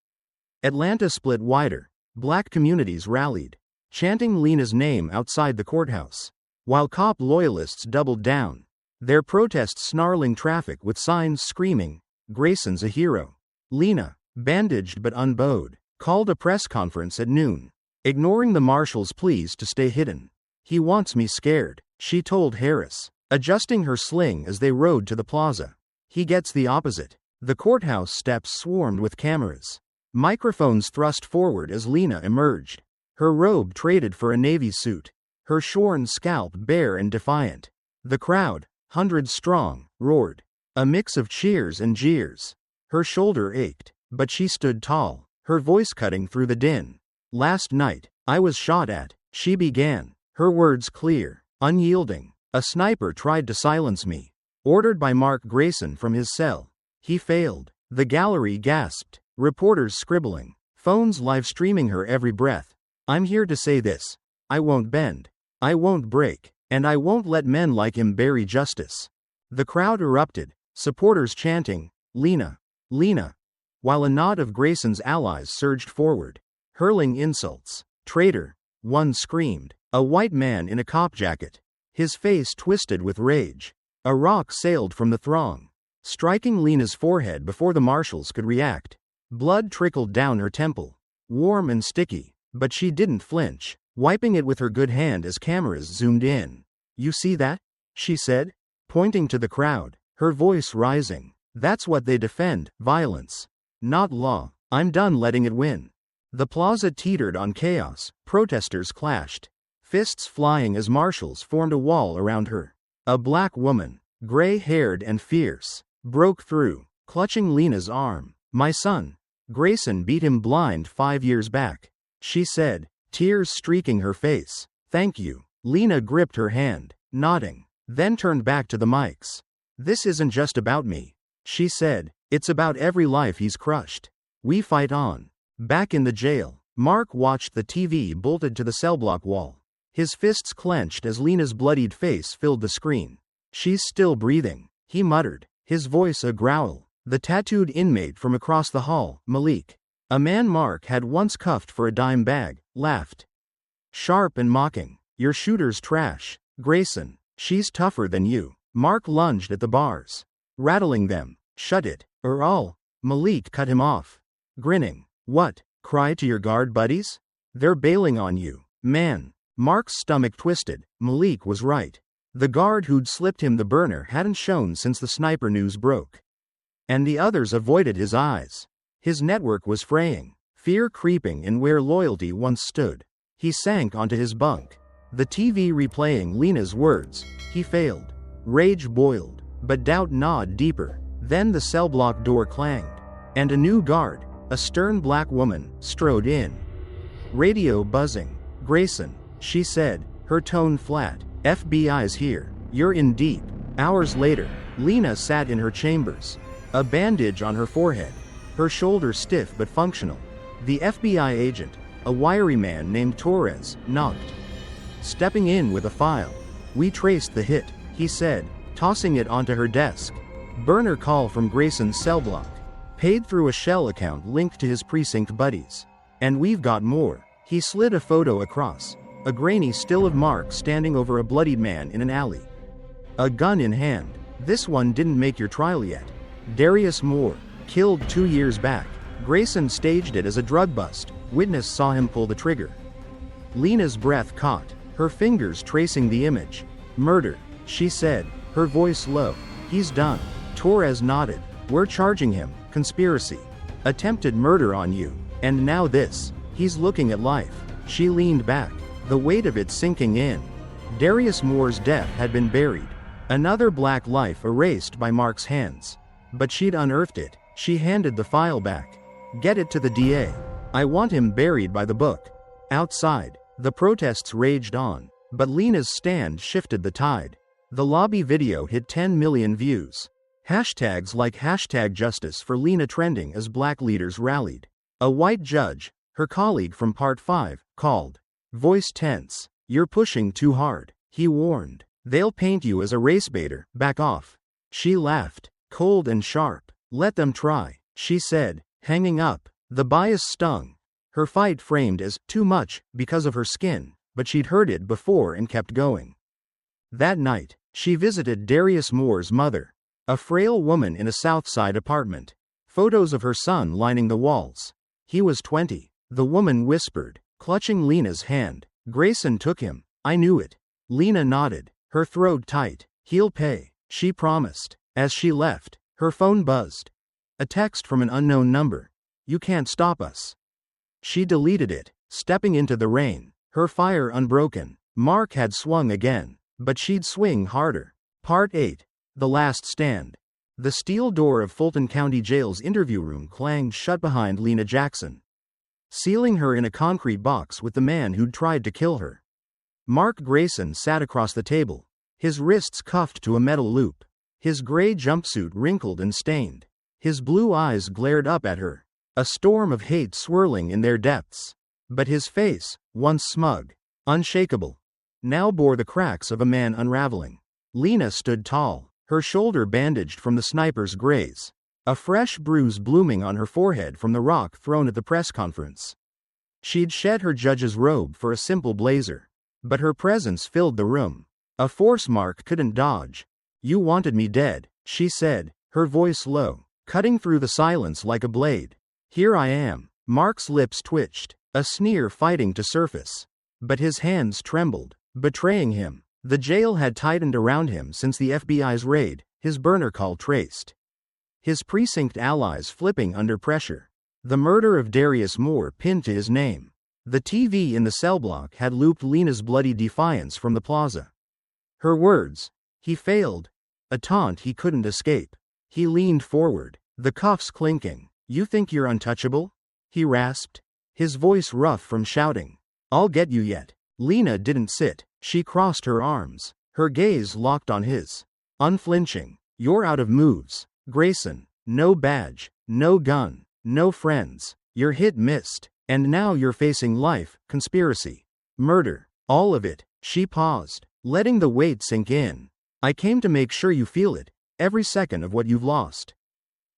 Atlanta split wider, black communities rallied, chanting Lena's name outside the courthouse, while cop loyalists doubled down, their protests snarling traffic with signs screaming, "Grayson's a hero." Lena, bandaged but unbowed, called a press conference at noon, ignoring the marshal's pleas to stay hidden. "He wants me scared," she told Harris, adjusting her sling as they rode to the plaza. "He gets the opposite." The courthouse steps swarmed with cameras, microphones thrust forward as Lena emerged, her robe traded for a navy suit, her shorn scalp bare and defiant. The crowd, hundreds strong, roared, a mix of cheers and jeers. Her shoulder ached, but she stood tall, her voice cutting through the din. "Last night, I was shot at," she began, her words clear, unyielding. "A sniper tried to silence me, ordered by Mark Grayson from his cell. He failed." The gallery gasped, reporters scribbling, phones live-streaming her every breath. "I'm here to say this. I won't bend. I won't break. And I won't let men like him bury justice." The crowd erupted, supporters chanting, "Lena, Lena," while a knot of Grayson's allies surged forward, hurling insults. "Traitor," one screamed, a white man in a cop jacket, his face twisted with rage. A rock sailed from the throng, striking Lena's forehead before the marshals could react. Blood trickled down her temple, warm and sticky, but she didn't flinch, wiping it with her good hand as cameras zoomed in. "You see that?" she said, pointing to the crowd, her voice rising. "That's what they defend, violence, not law. I'm done letting it win." The plaza teetered on chaos, protesters clashed, fists flying as marshals formed a wall around her. A black woman, gray-haired and fierce, broke through, clutching Lena's arm. "My son. Grayson beat him blind 5 years back," she said, tears streaking her face. "Thank you." Lena gripped her hand, nodding, then turned back to the mics. "This isn't just about me," she said. "It's about every life he's crushed. We fight on." Back in the jail, Mark watched the TV bolted to the cell block wall, his fists clenched as Lena's bloodied face filled the screen. "She's still breathing," he muttered, his voice a growl. The tattooed inmate from across the hall, Malik, a man Mark had once cuffed for a dime bag, laughed, sharp and mocking. "Your shooter's trash, Grayson. She's tougher than you." Mark lunged at the bars, rattling them. "Shut it, or I'll—" Malik cut him off, grinning. "What? Cry to your guard buddies? They're bailing on you, man." Mark's stomach twisted. Malik was right. The guard who'd slipped him the burner hadn't shown since the sniper news broke. And the others avoided his eyes. His network was fraying, fear creeping in where loyalty once stood. He sank onto his bunk, the TV replaying Lena's words. He failed. Rage boiled, but doubt gnawed deeper. Then the cell block door clanged, and a new guard, a stern black woman, strode in. Radio buzzing. "Grayson," she said, her tone flat. "FBI's here. You're in deep." Hours later, Lena sat in her chambers, a bandage on her forehead, her shoulder stiff but functional. The FBI agent, a wiry man named Torres, knocked. Stepping in with a file. "We traced the hit," he said, tossing it onto her desk. "Burner call from Grayson's cell block. Paid through a shell account linked to his precinct buddies. And we've got more." He slid a photo across, a grainy still of Mark standing over a bloodied man in an alley, a gun in hand. "This one didn't make your trial yet. Darius Moore, killed 2 years back. Grayson staged it as a drug bust. Witness saw him pull the trigger." Lena's breath caught, her fingers tracing the image. "Murder," she said, her voice low. "He's done." Torres nodded. "We're charging him, conspiracy. Attempted murder on you. And now this." He's looking at life. She leaned back, the weight of it sinking in. Darius Moore's death had been buried. Another black life erased by Mark's hands. But she'd unearthed it. She handed the file back. "Get it to the DA. I want him buried by the book." Outside, the protests raged on, but Lena's stand shifted the tide. The lobby video hit 10 million views. Hashtags like #justice for Lena trending as black leaders rallied. A white judge, her colleague from Part 5, called. Voice tense. "You're pushing too hard," he warned. "They'll paint you as a race baiter. Back off." She laughed, cold and sharp. "Let them try," she said, hanging up. The bias stung. Her fight framed as too much because of her skin, but she'd heard it before and kept going. That night, she visited Darius Moore's mother, a frail woman in a South Side apartment. Photos of her son lining the walls. He was 20. The woman whispered, clutching Lena's hand. "Grayson took him. I knew it." Lena nodded, her throat tight. "He'll pay," she promised. As she left, her phone buzzed. A text from an unknown number. "You can't stop us." She deleted it, stepping into the rain, her fire unbroken. Mark had swung again, but she'd swing harder. Part 8. The Last Stand. The steel door of Fulton County Jail's interview room clanged shut behind Lena Jackson, sealing her in a concrete box with the man who'd tried to kill her. Mark Grayson sat across the table, his wrists cuffed to a metal loop, his gray jumpsuit wrinkled and stained. His blue eyes glared up at her, a storm of hate swirling in their depths. But his face, once smug, unshakable, now bore the cracks of a man unraveling. Lena stood tall, her shoulder bandaged from the sniper's graze, a fresh bruise blooming on her forehead from the rock thrown at the press conference. She'd shed her judge's robe for a simple blazer, but her presence filled the room, a force Mark couldn't dodge. "You wanted me dead," she said, her voice low, cutting through the silence like a blade. "Here I am." Mark's lips twitched, a sneer fighting to surface. But his hands trembled, betraying him. The jail had tightened around him since the FBI's raid, his burner call traced. His precinct allies flipping under pressure. The murder of Darius Moore pinned to his name. The TV in the cell block had looped Lena's bloody defiance from the plaza. Her words, "He failed," a taunt he couldn't escape. He leaned forward, the cuffs clinking. "You think you're untouchable?" he rasped, his voice rough from shouting. "I'll get you yet." Lena didn't sit. She crossed her arms, her gaze locked on his. Unflinching. "You're out of moves, Grayson. No badge, no gun, no friends. Your hit missed, and now you're facing life, conspiracy, murder, all of it." She paused, letting the weight sink in. "I came to make sure you feel it, every second of what you've lost."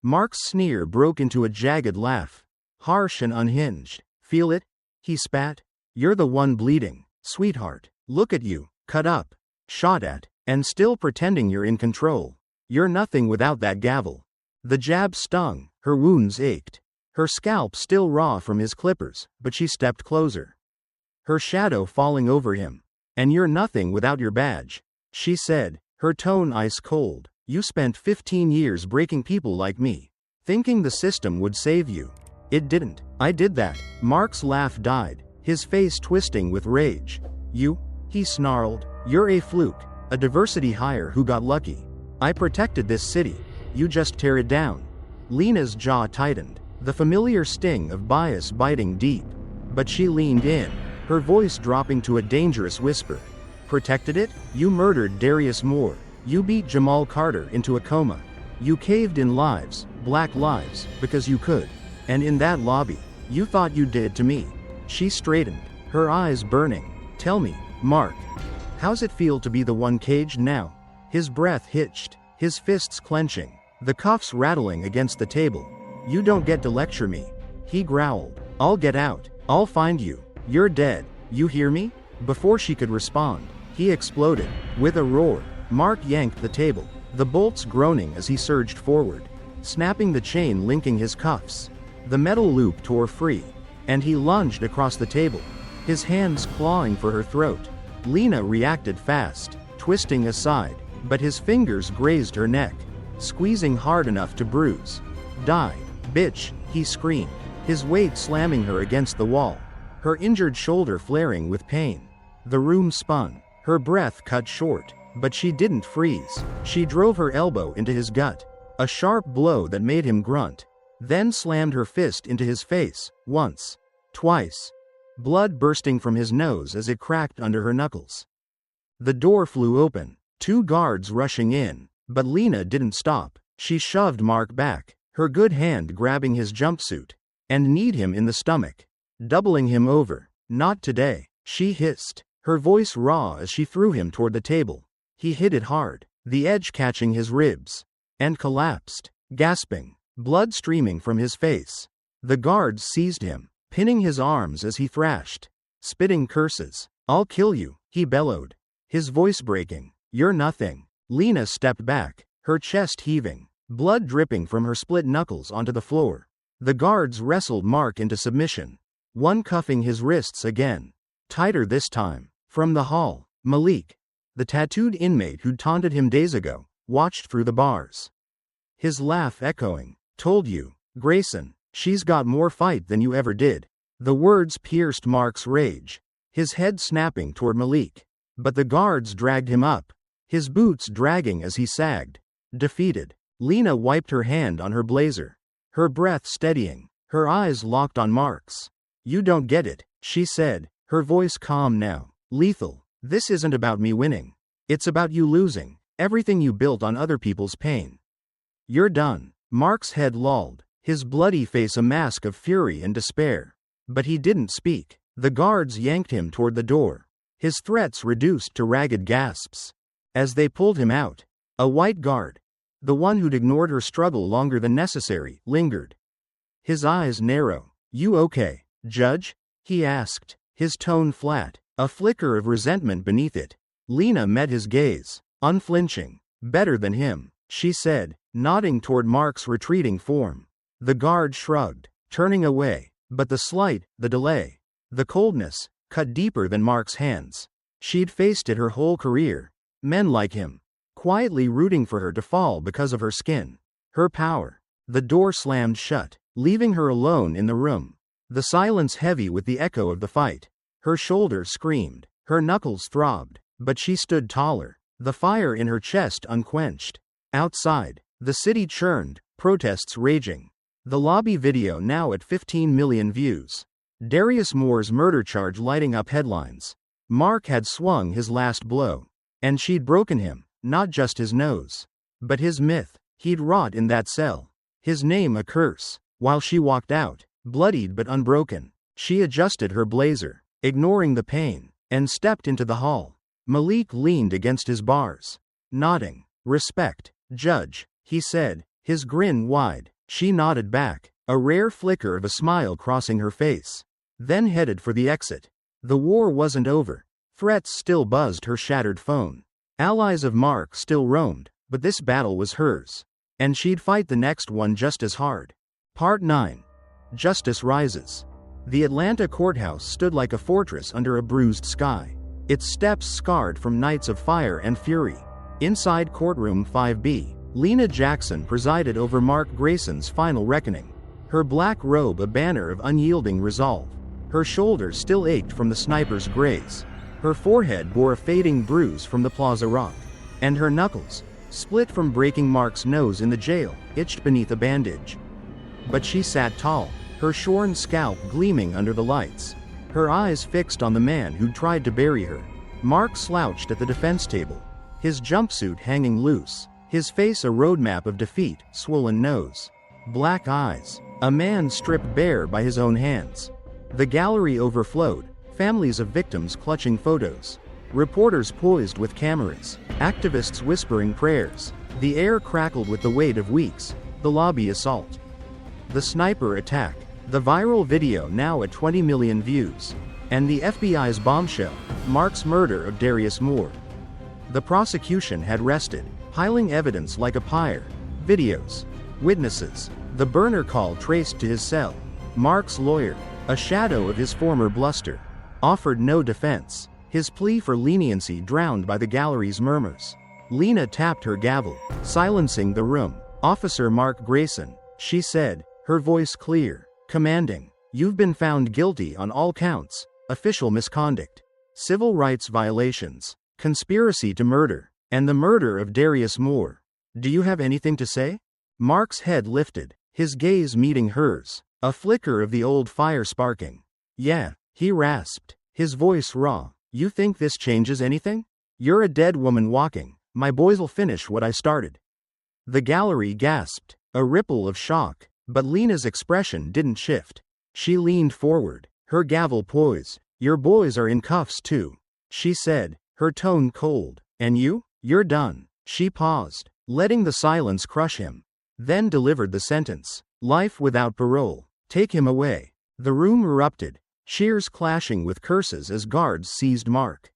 Mark's sneer broke into a jagged laugh, harsh and unhinged. "Feel it?" he spat. "You're the one bleeding, sweetheart. Look at you, cut up, shot at, and still pretending you're in control. You're nothing without that gavel." The jab stung, her wounds ached. Her scalp still raw from his clippers, but she stepped closer, her shadow falling over him. "And you're nothing without your badge." she said, her tone ice cold. You spent 15 years breaking people like me, thinking the system would save you. It didn't. I did that. Mark's laugh died, his face twisting with rage. You? He snarled. You're a fluke, a diversity hire who got lucky. I protected this city. You just tear it down. Lena's jaw tightened, the familiar sting of bias biting deep. But she leaned in, her voice dropping to a dangerous whisper. Protected it? You murdered Darius Moore. You beat Jamal Carter into a coma. You caved in lives, black lives, because you could. And in that lobby, you thought you did to me. She straightened, her eyes burning. Tell me, Mark, how's it feel to be the one caged now? His breath hitched, his fists clenching, the cuffs rattling against the table. You don't get to lecture me, he growled. I'll get out. I'll find you. You're dead. You hear me? Before she could respond, he exploded. With a roar, Mark yanked the table, the bolts groaning as he surged forward, snapping the chain linking his cuffs. The metal loop tore free, and he lunged across the table, his hands clawing for her throat. Lena reacted fast, twisting aside, but his fingers grazed her neck, squeezing hard enough to bruise. Die, bitch, he screamed, his weight slamming her against the wall, her injured shoulder flaring with pain. The room spun, her breath cut short, but she didn't freeze. She drove her elbow into his gut, a sharp blow that made him grunt, then slammed her fist into his face, once, twice, blood bursting from his nose as it cracked under her knuckles. The door flew open, 2 guards rushing in, but Lena didn't stop. She shoved Mark back, her good hand grabbing his jumpsuit, and kneed him in the stomach, doubling him over. Not today, she hissed, her voice raw as she threw him toward the table. He hit it hard, the edge catching his ribs, and collapsed, gasping, blood streaming from his face. The guards seized him, pinning his arms as he thrashed, spitting curses. I'll kill you, he bellowed, his voice breaking. You're nothing. Lena stepped back, her chest heaving, blood dripping from her split knuckles onto the floor. The guards wrestled Mark into submission, one cuffing his wrists again, tighter this time. From the hall, Malik, the tattooed inmate who'd taunted him days ago, watched through the bars. His laugh echoing. Told you, Grayson, she's got more fight than you ever did. The words pierced Mark's rage, his head snapping toward Malik. But the guards dragged him up, his boots dragging as he sagged. Defeated, Lena wiped her hand on her blazer, her breath steadying, her eyes locked on Mark's. You don't get it, she said, her voice calm now. Lethal, this isn't about me winning. It's about you losing everything you built on other people's pain. You're done. Mark's head lolled, his bloody face a mask of fury and despair. But he didn't speak. The guards yanked him toward the door, his threats reduced to ragged gasps. As they pulled him out, a white guard, the one who'd ignored her struggle longer than necessary, lingered. His eyes narrow. You okay, Judge? He asked, his tone flat, a flicker of resentment beneath it. Lena met his gaze, unflinching. Better than him, she said, nodding toward Mark's retreating form. The guard shrugged, turning away, but the slight, the delay, the coldness, cut deeper than Mark's hands. She'd faced it her whole career. Men like him, quietly rooting for her to fall because of her skin, her power. The door slammed shut, leaving her alone in the room, the silence heavy with the echo of the fight. Her shoulder screamed, her knuckles throbbed, but she stood taller, the fire in her chest unquenched. Outside, the city churned, protests raging. The lobby video now at 15 million views. Darius Moore's murder charge lighting up headlines. Mark had swung his last blow, and she'd broken him, not just his nose, but his myth. He'd rot in that cell, his name a curse. While she walked out, bloodied but unbroken, she adjusted her blazer, ignoring the pain, and stepped into the hall. Malik leaned against his bars, nodding. Respect, Judge, he said, his grin wide. She nodded back, a rare flicker of a smile crossing her face, then headed for the exit. The war wasn't over. Threats still buzzed her shattered phone. Allies of Mark still roamed, but this battle was hers, and she'd fight the next one just as hard. Part 9. Justice Rises. The Atlanta courthouse stood like a fortress under a bruised sky. its steps scarred from nights of fire and fury. Inside courtroom 5B, Lena Jackson presided over Mark Grayson's final reckoning. Her black robe a banner of unyielding resolve. Her shoulders still ached from the sniper's graze. Her forehead bore a fading bruise from the plaza rock. And her knuckles, split from breaking Mark's nose in the jail, itched beneath a bandage. But she sat tall, her shorn scalp gleaming under the lights, her eyes fixed on the man who'd tried to bury her. Mark slouched at the defense table, his jumpsuit hanging loose, his face a roadmap of defeat, swollen nose, black eyes, a man stripped bare by his own hands. The gallery overflowed, families of victims clutching photos, reporters poised with cameras, activists whispering prayers. The air crackled with the weight of weeks, the lobby assault, the sniper attack, the viral video now at 20 million views, and the FBI's bombshell, Mark's murder of Darius Moore. The prosecution had rested, piling evidence like a pyre, videos, witnesses, the burner call traced to his cell. Mark's lawyer, a shadow of his former bluster, offered no defense, his plea for leniency drowned by the gallery's murmurs. Lena tapped her gavel, silencing the room. "Officer Mark Grayson," she said, her voice clear, commanding. "You've been found guilty on all counts: official misconduct, civil rights violations, conspiracy to murder, and the murder of Darius Moore. Do you have anything to say?" Mark's head lifted, his gaze meeting hers, a flicker of the old fire sparking. "Yeah," he rasped, his voice raw. "You think this changes anything? You're a dead woman walking. My boys'll finish what I started." The gallery gasped, a ripple of shock, but Lena's expression didn't shift. She leaned forward, her gavel poised. "Your boys are in cuffs too," she said, her tone cold. "And you? You're done." She paused, letting the silence crush him, then delivered the sentence. "Life without parole. Take him away." The room erupted, shears clashing with curses as guards seized Mark.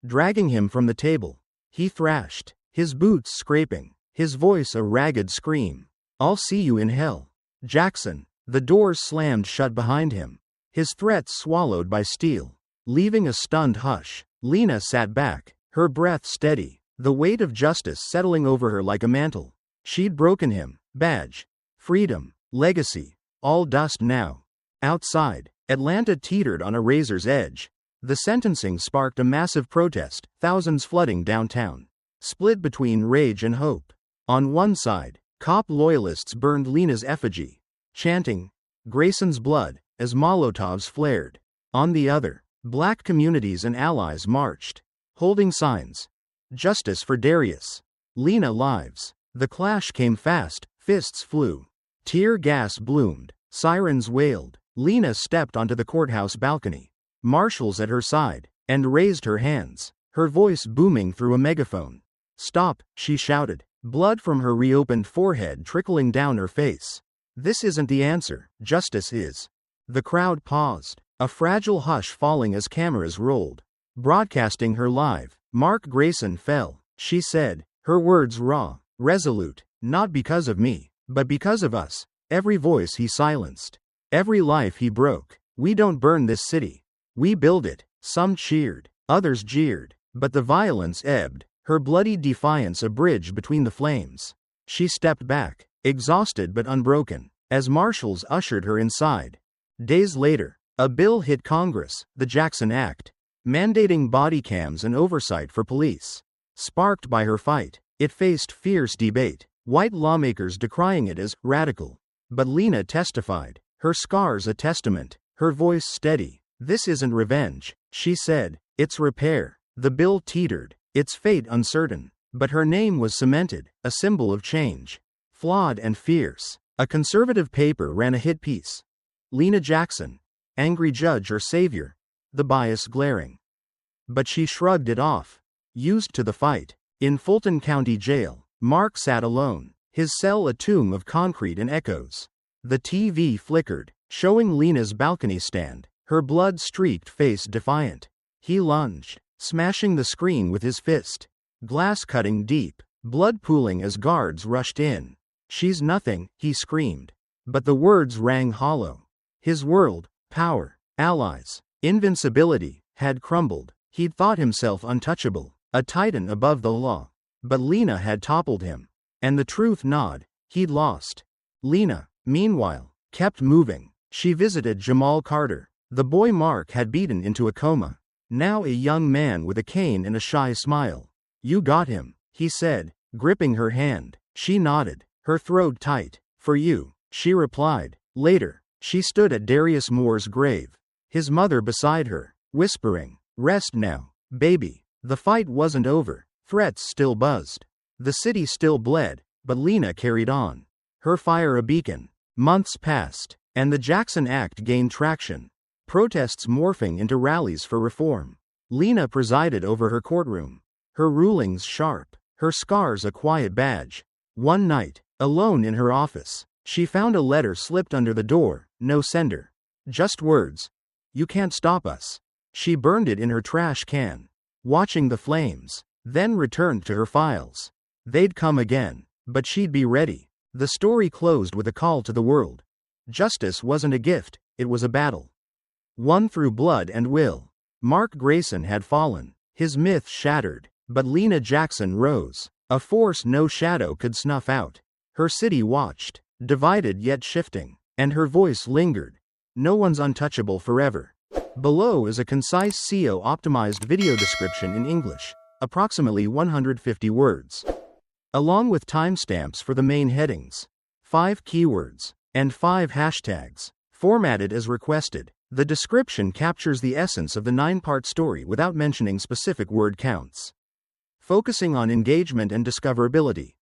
Dragging him from the table, he thrashed, his boots scraping, his voice a ragged scream. "I'll see you in hell, Jackson." The doors slammed shut behind him, his threats swallowed by steel. Leaving a stunned hush, Lena sat back, her breath steady, the weight of justice settling over her like a mantle. She'd broken him, badge, freedom, legacy, all dust now. Outside, Atlanta teetered on a razor's edge. The sentencing sparked a massive protest, thousands flooding downtown, split between rage and hope. On one side, cop loyalists burned Lena's effigy, chanting, "Grayson's blood," as Molotovs flared. On the other, black communities and allies marched, holding signs, "Justice for Darius. Lena lives." The clash came fast, fists flew, tear gas bloomed, sirens wailed. Lena stepped onto the courthouse balcony, marshals at her side, and raised her hands, her voice booming through a megaphone. "Stop," she shouted, blood from her reopened forehead trickling down her face. "This isn't the answer, justice is." The crowd paused, a fragile hush falling as cameras rolled, broadcasting her live. "Mark Grayson fell," she said, her words raw, resolute. "Not because of me, but because of us." Every voice he silenced, every life he broke. "We don't burn this city. We build it." Some cheered, others jeered, but the violence ebbed, her bloody defiance a bridge between the flames. She stepped back, exhausted but unbroken, as marshals ushered her inside. Days later, a bill hit Congress, the Jackson Act, mandating body cams and oversight for police. Sparked by her fight, it faced fierce debate, white lawmakers decrying it as radical. But Lena testified, her scars a testament, her voice steady. "This isn't revenge," she said, "it's repair." The bill teetered, its fate uncertain, but her name was cemented, a symbol of change. Flawed and fierce, a conservative paper ran a hit piece. Lena Jackson, angry judge or savior, the bias glaring. But she shrugged it off. Used to the fight. In Fulton County Jail, Mark sat alone, his cell a tomb of concrete and echoes. The TV flickered, showing Lena's balcony stand, her blood-streaked face defiant. He lunged, smashing the screen with his fist, glass cutting deep, blood pooling as guards rushed in. "She's nothing," he screamed. But the words rang hollow. His world, power, allies, invincibility, had crumbled. He'd thought himself untouchable, a titan above the law. But Lena had toppled him. And the truth gnawed. He'd lost. Lena, meanwhile, kept moving. She visited Jamal Carter, the boy Mark had beaten into a coma. Now a young man with a cane and a shy smile. "You got him," he said, gripping her hand. She nodded, her throat tight. "For you," she replied. Later, she stood at Darius Moore's grave, his mother beside her, whispering, "Rest now, baby." The fight wasn't over. Threats still buzzed. The city still bled, but Lena carried on. Her fire a beacon. Months passed, and the Jackson Act gained traction. Protests morphing into rallies for reform. Lena presided over her courtroom. Her rulings sharp, her scars a quiet badge. One night, alone in her office, she found a letter slipped under the door, no sender. Just words. "You can't stop us." She burned it in her trash can, watching the flames, then returned to her files. They'd come again, but she'd be ready. The story closed with a call to the world. Justice wasn't a gift, it was a battle. Won through blood and will. Mark Grayson had fallen, his myth shattered, but Lena Jackson rose, a force no shadow could snuff out. Her city watched, divided yet shifting, and her voice lingered. No one's untouchable forever. Below is a concise SEO-optimized video description in English, approximately 150 words, along with timestamps for the main headings, 5 keywords, and 5 hashtags, formatted as requested. The description captures the essence of the 9-part story without mentioning specific word counts, focusing on engagement and discoverability.